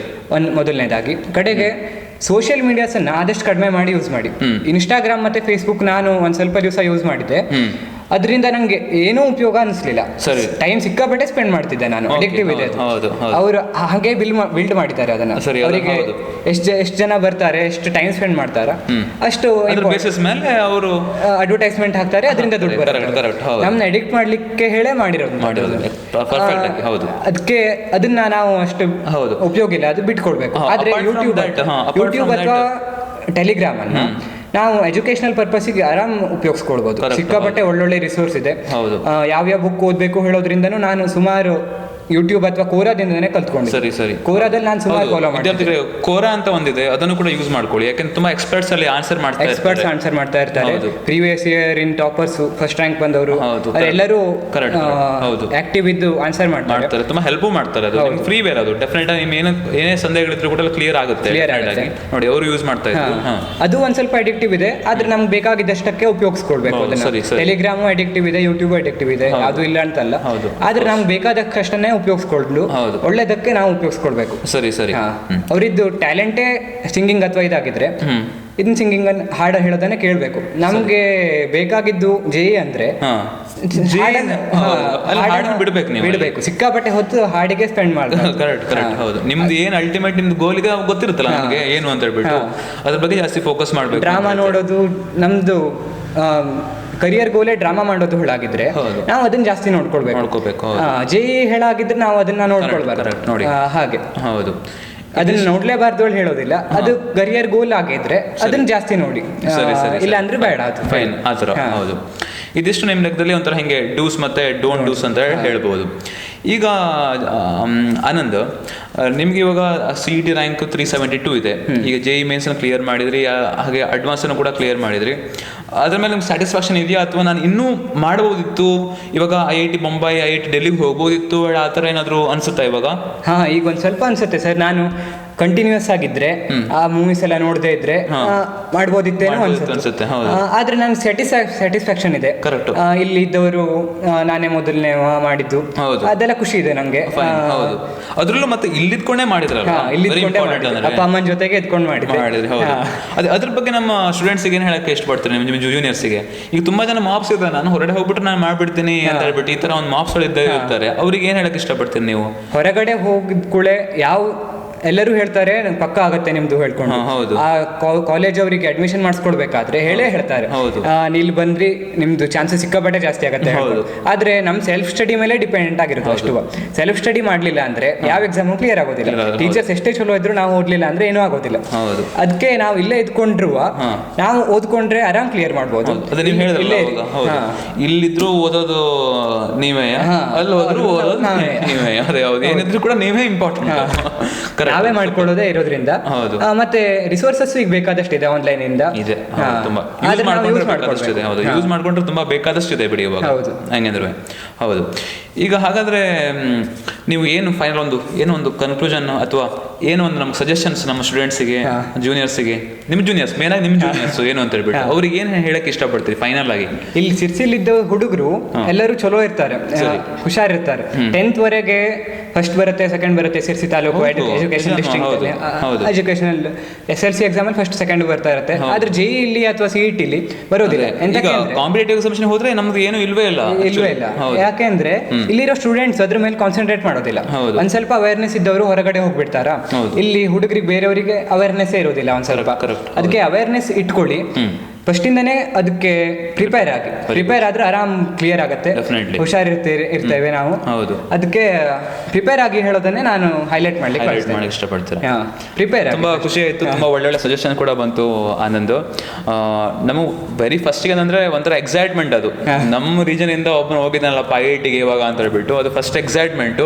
ಮೊದಲನೇದಾಗಿ. ಕಡೆಗೆ ಸೋಷಿಯಲ್ ಮೀಡಿಯಾಸ್ ಅನ್ನ ಆದಷ್ಟು ಕಡಿಮೆ ಮಾಡಿ ಯೂಸ್ ಮಾಡಿ. ಇನ್ಸ್ಟಾಗ್ರಾಮ್ ಮತ್ತೆ ಫೇಸ್ಬುಕ್ ನಾನು ಒಂದ್ ಸ್ವಲ್ಪ ದಿವಸ ಯೂಸ್ ಮಾಡಿದ್ದೆ. ಅದರಿಂದ ನಂಗೆ ಏನೂ ಉಪಯೋಗ ಅನಿಸ್ಲಿಲ್ಲ. ಟೈಮ್ ಸಿಕ್ಕಾಪಟ್ಟೆ ಸ್ಪೆಂಡ್ ಮಾಡ್ತಿದ್ದೆ ನಾನು. ಅಡಿಕ್ಟಿವ್ ಇದೆ ಅದು. ಅವರು ಹಾಗೆ ಬಿಲ್ಡ್ ಮಾಡಿದ್ದಾರೆ ಅದನ್ನ. ಅವರಿಗೆ ಎಷ್ಟು ಜನ ಬರ್ತಾರೆ, ಎಷ್ಟು ಟೈಮ್ ಸ್ಪೆಂಡ್ ಮಾಡ್ತಾರ, ಅಷ್ಟು ಅವರು ಅಡ್ವರ್ಟೈಸ್ಮೆಂಟ್ ಹಾಕ್ತಾರೆ, ಅದರಿಂದ ದುಡ್ಡು ಬರುತ್ತೆ. ನಮ್ನ ಎಡಿಕ್ಟ್ ಮಾಡ್ಲಿಕ್ಕೆ ಹೇಳೇ ಮಾಡಿರೋದು. ಅದಕ್ಕೆ ಅದನ್ನ ನಾವು ಅಷ್ಟು ಉಪಯೋಗ ಇಲ್ಲ, ಅದು ಬಿಟ್ಕೊಡ್ಬೇಕು. ಆದ್ರೆ ಯೂಟ್ಯೂಬ್ ಅಥವಾ ಟೆಲಿಗ್ರಾಮ್ ಅನ್ನ ನಾವು ಎಜುಕೇಶನಲ್ ಪರ್ಪಸ್ಗೆ ಆರಾಮ್ ಉಪಯೋಗಿಸ್ಕೊಳ್ಬೋದು. ಸಿಕ್ಕಾಪಟ್ಟೆ ಒಳ್ಳೊಳ್ಳೆ ರಿಸೋರ್ಸ್ ಇದೆ. ಯಾವ್ಯಾವ ಬುಕ್ ಓದಬೇಕು ಹೇಳೋದ್ರಿಂದನೂ ನಾನು ಸುಮಾರು ಯೂಟ್ಯೂಬ್ ಅಥವಾ ಕೋರಾದಿಂದನೇ ಕಲ್ತ್ಕೊಂಡು. ಸರಿ ಕೋರಾದಲ್ಲಿ ನಾನು ಸುಮಾರು ಫಾಲೋ ಮಾಡ್ತೀನಿ. ಕೋರಾ ಅಂತ ಒಂದಿದೆ, ಅದನ್ನು ಕೂಡ ಯೂಸ್ ಮಾಡ್ಕೊಳ್ಳಿ. ಯಾಕಂದ್ರೆ ತುಂಬಾ ಎಕ್ಸ್ಪರ್ಟ್ಸ್ ಅಲ್ಲಿ ಆನ್ಸರ್ ಮಾಡ್ತಾ ಇರ್ತಾರೆ. ಪ್ರೀವಿಯಸ್ ಇಯರ್ ಇನ್ ಟಾಪರ್ಸ್, ಫಸ್ಟ್ ರ್ಯಾಂಕ್ ಬಂದವರು ಎಲ್ಲರೂ ಆಕ್ಟಿವ್ ಇದ್ದು ಆನ್ಸರ್ ಮಾಡ್ತಾರೆ. ತುಂಬಾ ಹೆಲ್ಪ್ ಮಾಡ್ತಾರೆ. ಅದು ಫ್ರೀ ವೇರ್, ಅದು ಡೆಫಿನೆಟ್ ಆಗಿ ಏನೇ ಸಂದೇಹಗಳಿದ್ರು ಕೂಡ ಕ್ಲಿಯರ್ ಆಗುತ್ತೆ ನೋಡಿ. ಅವರು ಯೂಸ್ ಮಾಡ್ತಾ ಇದ್ದಾರೆ. ಅದು ಒಂದ್ ಸ್ವಲ್ಪ ಅಡಿಕ್ಟಿವ್ ಇದೆ, ಆದ್ರೆ ನಮ್ಗೆ ಬೇಕಾಗಿದ್ದಷ್ಟಕ್ಕೆ ಉಪಯೋಗಿಸ್ಕೊಳ್ಬೇಕು. ಟೆಲಿಗ್ರಾಮು ಅಡಿಕ್ಟಿವ್ ಇದೆ, ಯೂಟ್ಯೂಬ್ ಅಡಿಕ್ಟಿವ್ ಇದೆ, ಅದು ಇಲ್ಲ ಅಂತಲ್ಲ. ಆದ್ರೆ ನಮ್ಗೆ ಬೇಕಾದಷ್ಟನ್ನೇ ಉಪಯೋಗಿಸ್ಕೊಂಡು ಒಳ್ಳೇದಕ್ಕೆ ನಾವು ಉಪಯೋಗಿಸ್ಕೊಳ್ಬೇಕು. ಸರಿ. ಅವರಿದ್ದು ಟ್ಯಾಲೆಂಟೇ ಸಿಂಗಿಂಗ್ ಅಥವಾ ಇದಾಗಿದ್ರೆ ಇದನ್ನ ಸಿಂಗಿಂಗ್ ಹಾಡ ಹೇಳೋದನ್ನೇ ಕೇಳಬೇಕು. ನಮ್ಗೆ ಬೇಕಾಗಿದ್ದು ಅಂದ್ರೆ ಬಿಡ್ಬೇಕು, ಸಿಕ್ಕಾಪಟ್ಟೆ ಹೊತ್ತು ಹಾಡಿಗೆ ಸ್ಪೆಂಡ್ ಮಾಡ್ಬೇಕು. ಕರೆಕ್ಟ್. ಹೌದು, ನಿಮ್ದು ಏನ್ ಅಲ್ಟಿಮೇಟ್ ನಿಮ್ದು ಗೋಲಿಗೆ ಗೊತ್ತಿರುತ್ತಲ್ಲ ನಮಗೆ ಏನು ಅಂತ ಹೇಳ್ಬಿಟ್ಟು ಅದ್ರ ಬಗ್ಗೆ ಜಾಸ್ತಿ ಫೋಕಸ್ ಮಾಡ್ಬೇಕು. ಡ್ರಾಮಾ ನೋಡೋದು ನಮ್ದು ಕರಿಯರ್ ಗೋಲೆ ಡ್ರಾಮಾ ಮಾಡೋದು ಹೇಳಾಗಿದ್ರೆ ನಾವು ಅದನ್ನ ಜಾಸ್ತಿ ನೋಡ್ಕೊಳ್ಬೇಕು. ಹೇಳಾಗಿದ್ರೆ ನಾವು ಅದನ್ನ ನೋಡ್ಕೊಳ್ಬಾರ್ದು. ಹಾಗೆ ಹೌದು, ಅದನ್ನ ನೋಡ್ಲೇಬಾರ್ದು ಹೇಳೋದಿಲ್ಲ. ಅದು ಕರಿಯರ್ ಗೋಲ್ ಆಗಿದ್ರೆ ಅದನ್ನ ಜಾಸ್ತಿ ನೋಡಿ, ಇಲ್ಲ ಅಂದ್ರೆ ಬೇಡ. ಅದು ಫೈನ್ ಆ ಥರ. ಹೌದು, ಇದಿಷ್ಟು ನಿಮ್ಮ ಲೆಕ್ಕದಲ್ಲಿ ಒಂಥರ ಹಿಂಗೆ ಡೂಸ್ ಮತ್ತೆ ಡೋಂಟ್ ಡೂಸ್ ಅಂತ ಹೇಳ್ಬೋದು. ಈಗ ಆನಂದ್, ನಿಮ್ಗೆ ಇವಾಗ CET ರ್ಯಾಂಕ್ 372 ಇದೆ. ಈಗ JEE ಮೇನ್ಸ್ ಕ್ಲಿಯರ್ ಮಾಡಿದ್ರಿ, ಹಾಗೆ ಅಡ್ವಾನ್ಸ್ ಅನ್ನು ಕೂಡ ಕ್ಲಿಯರ್ ಮಾಡಿದ್ರಿ. ಅದ್ರ ಮೇಲೆ ನಿಮ್ಗೆ ಸ್ಯಾಟಿಸ್ಫ್ಯಾಕ್ಷನ್ ಇದೆಯಾ, ಅಥವಾ ನಾನು ಇನ್ನೂ ಮಾಡಬಹುದಿತ್ತು, ಇವಾಗ IIT ಬೊಂಬೈ, IIT ಡೆಲ್ಲಿಗೆ ಹೋಗ್ಬೋದಿತ್ತು, ಆ ಥರ ಏನಾದರೂ ಅನ್ಸುತ್ತಾ ಇವಾಗ? ಈಗ ಒಂದು ಸ್ವಲ್ಪ ಅನ್ಸುತ್ತೆ ಸರ್. ನಾನು ಕಂಟಿನ್ಯೂಸ್ ಆಗಿದ್ರೆ ಆ ಮೂವೀಸ್ ಎಲ್ಲ ನೋಡದೇ ಇದ್ರೆ ಮಾಡ್ಬೋದಿತ್ತೇನೋ ಅನ್ಸುತ್ತೆ. ಆದ್ರೆ ನನ್ ಸ್ಯಾಟಿಸ್ಫ್ಯಾಕ್ಷನ್ ಇದೆ. ಇಲ್ಲಿ ಇದ್ದವರು ನಾನೇ ಮೊದಲನೇ ಮಾಡಿದ್ದು, ಅದೆಲ್ಲ ಖುಷಿ ಇದೆ ನಂಗೆ. ಅದ್ರಲ್ಲೂ ಮತ್ತೆ ಇಲ್ಲಿದ್ಕೊಂಡೇ ಮಾಡಿದ್ರಲ್ಲ, ಅಪ್ಪ ಅಮ್ಮನ ಜೊತೆಗೆ ಎತ್ಕೊಂಡು ಮಾಡಿದ್ರೆ. ಅದ್ರ ಬಗ್ಗೆ ನಮ್ಮ ಸ್ಟೂಡೆಂಟ್ಸ್ಗೆ ಏನ್ ಹೇಳಕ್ಕೆ ಇಷ್ಟಪಡ್ತಾರೆ, ನಿಮ್ಮ ಜೂನಿಯರ್ಸ್ಗೆ? ಈಗ ತುಂಬಾ ಜನ ಮಾಪ್ಸ್ ಇದ್ದಾರೆ, ನಾನು ಹೊರಗಡೆ ಹೋಗ್ಬಿಟ್ಟು ನಾನು ಮಾಡ್ಬಿಡ್ತೀನಿ ಅಂತ ಹೇಳ್ಬಿಟ್ಟು ಈ ತರ ಒಂದು ಮಾಪ್ಸ್ ಇರ್ತಾರೆ. ಅವ್ರಿಗೆ ಏನ್ ಹೇಳಕ್ ಇಷ್ಟಪಡ್ತೀನಿ ನೀವು? ಹೊರಗಡೆ ಹೋಗಿದ ಕೂಡಲೇ ಎಲ್ಲರೂ ಹೇಳ್ತಾರೆ ಪಕ್ಕ ಆಗತ್ತೆ ನಿಮ್ದು ಹೇಳ್ಕೊಂಡು. ಆ ಕಾಲೇಜ್ ಅವರಿಗೆ ಅಡ್ಮಿಷನ್ ಮಾಡಿಸ್ಕೊಡ್ಬೇಕಾದ್ರೆ ಹೇಳ್ತಾರೆ ಇಲ್ಲಿ ಬಂದ್ರಿ ನಿಮ್ದು ಚಾನ್ಸಸ್ ಸಿಕ್ಕಾಪಟ್ಟೆ ಜಾಸ್ತಿ ಆಗತ್ತೆ. ಆದ್ರೆ ನಮ್ ಸೆಲ್ಫ್ ಸ್ಟಡಿ ಮೇಲೆ ಡಿಪೆಂಡೆಂಟ್ ಆಗಿರುತ್ತೆ ಅಷ್ಟು. ಸೆಲ್ಫ್ ಸ್ಟಡಿ ಮಾಡ್ಲಿಲ್ಲ ಅಂದ್ರೆ ಯಾವ ಎಕ್ಸಾಮ್ ಕ್ಲಿಯರ್ ಆಗೋದಿಲ್ಲ. ಟೀಚರ್ಸ್ ಎಷ್ಟೇ ಚಲೋ ಇದ್ರು ನಾವು ಓದ್ಲಿಲ್ಲ ಅಂದ್ರೆ ಏನೂ ಆಗೋದಿಲ್ಲ. ಅದಕ್ಕೆ ನಾವು ಇಲ್ಲೇ ಇದ್ಕೊಂಡ್ರು ನಾವು ಓದ್ಕೊಂಡ್ರೆ ಆರಾಮ್ ಕ್ಲಿಯರ್ ಮಾಡ್ಬೋದು. ಇಲ್ಲಿದ್ರು ಓದೋದು ನೀವೇ, ಅಲ್ಲಿ ಹೋದ್ರು ಓದೋದು ನೀವೇ. ಏನಿದ್ರು ಕೂಡ ನೀವೇ ಇಂಪಾರ್ಟೆಂಟ್. ನಾವೇ ಮಾಡ್ಕೊಳ್ಳೋದೇ ಇರೋದ್ರಿಂದ. ಮತ್ತೆ ರಿಸೋರ್ಸಸ್ ಈಗ ಬೇಕಾದಷ್ಟಿದೆ ಆನ್ಲೈನ್ ಇಂದ. ಯೂಸ್ ಮಾಡ್ಕೊಂಡ್ರೆ ತುಂಬಾ ಬೇಕಾದಷ್ಟಿದೆ ಬಿಡಿ ಇವಾಗ. ಹಂಗಂದ್ರೆ ಹೌದು. ಈಗ ಹಾಗಾದ್ರೆ ನೀವು ಏನು ಫೈನಲ್ ಏನೋ ಒಂದು ಕನ್ಕ್ಲೂಷನ್ ಅಥವಾ ಏನೋ ಒಂದು ನಮ್ಗೆ ಸಜೆಷನ್ಸ್ ನಮ್ಮ ಸ್ಟೂಡೆಂಟ್ಸ್ಗೆ, ಜೂನಿಯರ್ಸ್ಗೆ, ನಿಮ್ಮ ಜೂನಿಯರ್ಸ್ ಮೇನ್ ಆಗಿ ನಿಮ್ಮ ಜೂನಿಯರ್ಸ್ ಏನು ಅಂತ ಹೇಳ್ಬಿಟ್ಟು ಅವ್ರಿಗೆ ಏನು ಹೇಳಕ್ ಇಷ್ಟಪಡ್ತೀರಿ ಫೈನಲ್ ಆಗಿ? ಇಲ್ಲಿ ಸಿರ್ಸಿಲಿದ್ದ ಹುಡುಗರು ಎಲ್ಲರೂ ಚಲೋ ಇರ್ತಾರೆ, ಹುಷಾರಿರ್ತಾರೆ. 10th ವರೆಗೆ ಫಸ್ಟ್ ಬರುತ್ತೆ, ಸೆಕೆಂಡ್ ಬರುತ್ತೆ Sirsi taluk education district educational SLC exam ಅಲ್ಲಿ ಫಸ್ಟ್ ಸೆಕೆಂಡ್ ಬರ್ತಾ ಇರುತ್ತೆ. ಆದ್ರೆ JEE ಇಲ್ಲಿ ಅಥವಾ CET ಇಲ್ಲಿ ಬರೋದಿಲ್ಲ. ಕಾಂಪಿಟೇಟಿವ್ ಎಕ್ಸಾಮಿನೇಷನ್ ಹೋದ್ರೆ ನಮ್ದು ಏನು ಇಲ್ವೇ ಇಲ್ಲ. ಯಾಕೆಂದ್ರೆ ಇಲ್ಲಿರೋ ಸ್ಟೂಡೆಂಟ್ಸ್ ಅದ್ರ ಮೇಲೆ ಕಾನ್ಸಂಟ್ರೇಟ್ ಮಾಡೋದಿಲ್ಲ. ಒಂದ್ ಸ್ವಲ್ಪ ಅವೇರ್ನೆಸ್ ಇದ್ದವರು ಹೊರಗಡೆ ಹೋಗ್ಬಿಡ್ತಾರ. ಇಲ್ಲಿ ಹುಡುಗರಿಗೆ ಬೇರೆಯವರಿಗೆ ಅವೇರ್ನೆಸ್ ಇರೋದಿಲ್ಲ ಒಂದ್ ಸ್ವಲ್ಪ. ಅದಕ್ಕೆ ಅವೇರ್ನೆಸ್ ಇಟ್ಕೊಳ್ಳಿ, ಫಸ್ಟ್ ಇಂದನೇ ಅದಕ್ಕೆ ಪ್ರಿಪೇರ್ ಆದ್ರೆ ಆರಾಮ್ ಕ್ಲಿಯರ್ ಆಗುತ್ತೆ. ಹುಷಾರಿರ್ತೇವೆ ನಾವು. ಅದಕ್ಕೆ ಪ್ರಿಪೇರ್ ಆಗಿ ಹೇಳೋದನ್ನೇ ನಾನು ಹೈಲೈಟ್ ಮಾಡ್ಲಿಕ್ಕೆ ಇಷ್ಟಪಡ್ತೇನೆ. ತುಂಬಾ ಖುಷಿ ಆಯ್ತು, ತುಂಬಾ ಒಳ್ಳೊಳ್ಳೆ ಸಜೆಷನ್ ಕೂಡ ಬಂತು ಆನಂದ್. ನಮಗೆ ವೆರಿ ಫಸ್ಟ್ ಅಂದ್ರೆ ಒಂಥರ ಎಕ್ಸೈಟ್ಮೆಂಟ್. ಅದು ನಮ್ಮ ರೀಜನ್ ಇಂದ ಒಬ್ಬನು ಹೋಗಿದ್ದಾನಲ್ಲಪ್ಪ IITಗೆ ಇವಾಗ ಅಂತ ಹೇಳ್ಬಿಟ್ಟು, ಅದು ಫಸ್ಟ್ ಎಕ್ಸೈಟ್ಮೆಂಟ್.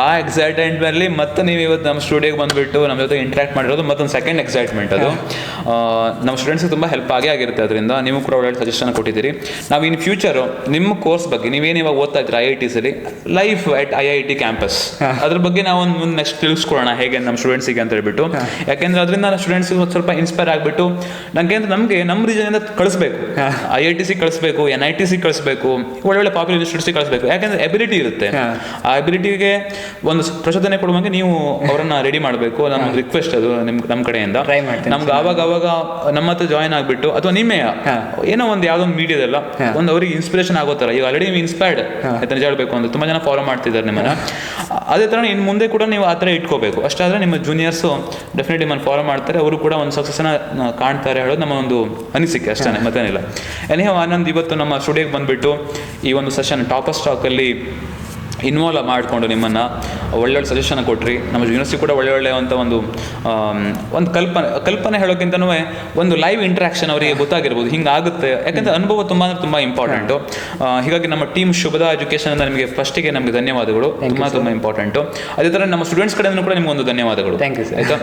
ಆ ಎಕ್ಸೈಟ್ಮೆಂಟ್ ಮೇಲೆ ಮತ್ತೆ ನೀವು ಇವತ್ತು ನಮ್ಮ ಸ್ಟುಡಿಯೋಗೆ ಬಂದ್ಬಿಟ್ಟು ನಮ್ಮ ಜೊತೆ ಇಂಟ್ರಾಕ್ಟ್ ಮಾಡಿರೋದು ಮತ್ತೊಂದು ಸೆಕೆಂಡ್ ಎಕ್ಸೈಟ್ಮೆಂಟ್. ಅದು ನಮ್ಮ ಸ್ಟೂಡೆಂಟ್ಸ್ಗೆ ತುಂಬಾ ಹೆಲ್ಪ್ ಆಗಿರುತ್ತೆ. ಅದರಿಂದ ನೀವು ಕೂಡ ಒಳ್ಳೆ ಸಜೆಷನ್ ಕೊಟ್ಟಿದ್ದೀರಿ. ನಾವು ಇನ್ ಫ್ಯೂಚರ್ ನಿಮ್ಮ ಕೋರ್ಸ್ ಬಗ್ಗೆ ನೀವೇನು ಇವಾಗ ಓದ್ತಾ ಇದ್ದೀರಾ IITs ಅಲ್ಲಿ, ಲೈಫ್ ಅಟ್ IIT ಕ್ಯಾಂಪಸ್, ಅದ್ರ ಬಗ್ಗೆ ನಾವು ಒಂದು ನೆಕ್ಸ್ಟ್ ತಿಳಿಸ್ಕೊಳ್ಳೋಣ ಹೇಗೆ ನಮ್ಮ ಸ್ಟೂಡೆಂಟ್ಸಿಗೆ ಅಂತ ಹೇಳ್ಬಿಟ್ಟು. ಯಾಕೆಂದ್ರೆ ಅದರಿಂದ ಸ್ಟೂಡೆಂಟ್ಸ್ಗೆ ಸ್ವಲ್ಪ ಇನ್ಸ್ಪೈರ್ ಆಗಿಬಿಟ್ಟು ನಮಗೆ ನಮ್ಮ ರೀಜನ್ ಇಂದ ಕಳಿಸ್ಬೇಕು, IITC ಕಳಿಸ್ಬೇಕು, NITC ಕಳಿಸ್ಬೇಕು, ಒಳ್ಳೊಳ್ಳೆ ಪಾಪ್ಯುಲರ್ ಇನ್ಸ್ಟಿಟ್ಯೂಟ್ಸ್ ಕಳಿಸ್ಬೇಕು. ಯಾಕೆಂದ್ರೆ ಎಬಿಲಿಟಿ ಇರುತ್ತೆ, ಆ ಎಬಿಲಿಟಿಗೆ ಒಂದು ಪ್ರಚೋದನೆ ಕೊಡುವಂಗೆ ನೀವು ಅವರನ್ನ ರೆಡಿ ಮಾಡಬೇಕು. ನಮ್ಮ ರಿಕ್ವೆಸ್ಟ್ ಅದು ನಮ್ಮ ಕಡೆಯಿಂದ. ನಮ್ಗೆ ಆವಾಗ ನಮ್ಮ ಹತ್ರ ಜಾಯಿನ್ ಆಗ್ಬಿಟ್ಟು ಅಥವಾ ನಿಮ್ಮೆ ಏನೋ ಒಂದು ಯಾವ್ದೋ ಒಂದು ಮೀಡಿಯಾದಲ್ಲ ಒಂದು ಅವ್ರಿಗೆ ಇನ್ಸ್ಪಿರೇಷನ್ ಆಗೋ ತರ, ಈಗ ಆಲ್ರೆಡಿ ನೀವು ಇನ್ಸ್ಪೈರ್ಡ್ ಅಂತ ನಿಜ ಹೇಳ್ಬೇಕು ಅಂದ್ರೆ ತುಂಬಾ ಜನ ಫಾಲೋ ಮಾಡ್ತಿದ್ದಾರೆ ನಿಮ್ಮನ್ನ. ಅದೇ ತರ ಇನ್ನು ಮುಂದೆ ಕೂಡ ನೀವು ಆ ಥರ ಇಟ್ಕೋಬೇಕು. ಅಷ್ಟಾದ್ರೆ ನಿಮ್ಮ ಜೂನಿಯರ್ಸ್ ಡೆಫಿನೆಟ್ಲಿ ನಿಮ್ಮನ್ನು ಫಾಲೋ ಮಾಡ್ತಾರೆ, ಅವರು ಕೂಡ ಒಂದು ಸಕ್ಸಸ್ನ ಕಾಣ್ತಾರೆ ಹೇಳೋದು ನಮ್ಮ ಒಂದು ಅನಿಸಿಕೆ ಅಷ್ಟೇ, ಮತ್ತೇನಿಲ್ಲ. ಎನಿಹೌ ಆನಂದ್, ಇವತ್ತು ನಮ್ಮ ಸ್ಟುಡಿಯೋಗೆ ಬಂದ್ಬಿಟ್ಟು ಈ ಒಂದು ಸೆಷನ್ ಟಾಪರ್ ಸ್ಟಾಕ್ ಅಲ್ಲಿ ಇನ್ವಾಲ್ವ್ ಮಾಡಿಕೊಂಡು ನಿಮ್ಮನ್ನು ಒಳ್ಳೊಳ್ಳೆ ಸಜೆಷನ್ ಕೊಟ್ರಿ. ನಮ್ಮ ಯೂನಿವರ್ಸಿಟಿ ಕೂಡ ಒಳ್ಳೆ ಅಂತ ಒಂದು ಕಲ್ಪನೆ ಹೇಳೋಕ್ಕಿಂತನೂ ಒಂದು ಲೈವ್ ಇಂಟ್ರಾಕ್ಷನ್ ಅವರಿಗೆ ಗೊತ್ತಾಗಿರ್ಬೋದು, ಹಿಂಗಾಗುತ್ತೆ. ಯಾಕಂದರೆ ಅನುಭವ ತುಂಬ ಅಂದರೆ ತುಂಬ ಇಂಪಾರ್ಟೆಂಟು. ಹೀಗಾಗಿ ನಮ್ಮ ಟೀಮ್ ಶುಭದ ಎಜುಕೇಷನ್ ಅಂತ ನಿಮಗೆ ಫಸ್ಟಿಗೆ ನಮಗೆ ಧನ್ಯವಾದಗಳು, ತುಂಬ ಇಂಪಾರ್ಟೆಂಟು. ಅದೇ ಥರ ನಮ್ಮ ಸ್ಟೂಡೆಂಟ್ಸ್ ಕಡೆಯಿಂದ ಕೂಡ ನಿಮ್ಗೆ ಒಂದು ಧನ್ಯವಾದಗಳು. Thank you sir. ಆಯಿತಾ,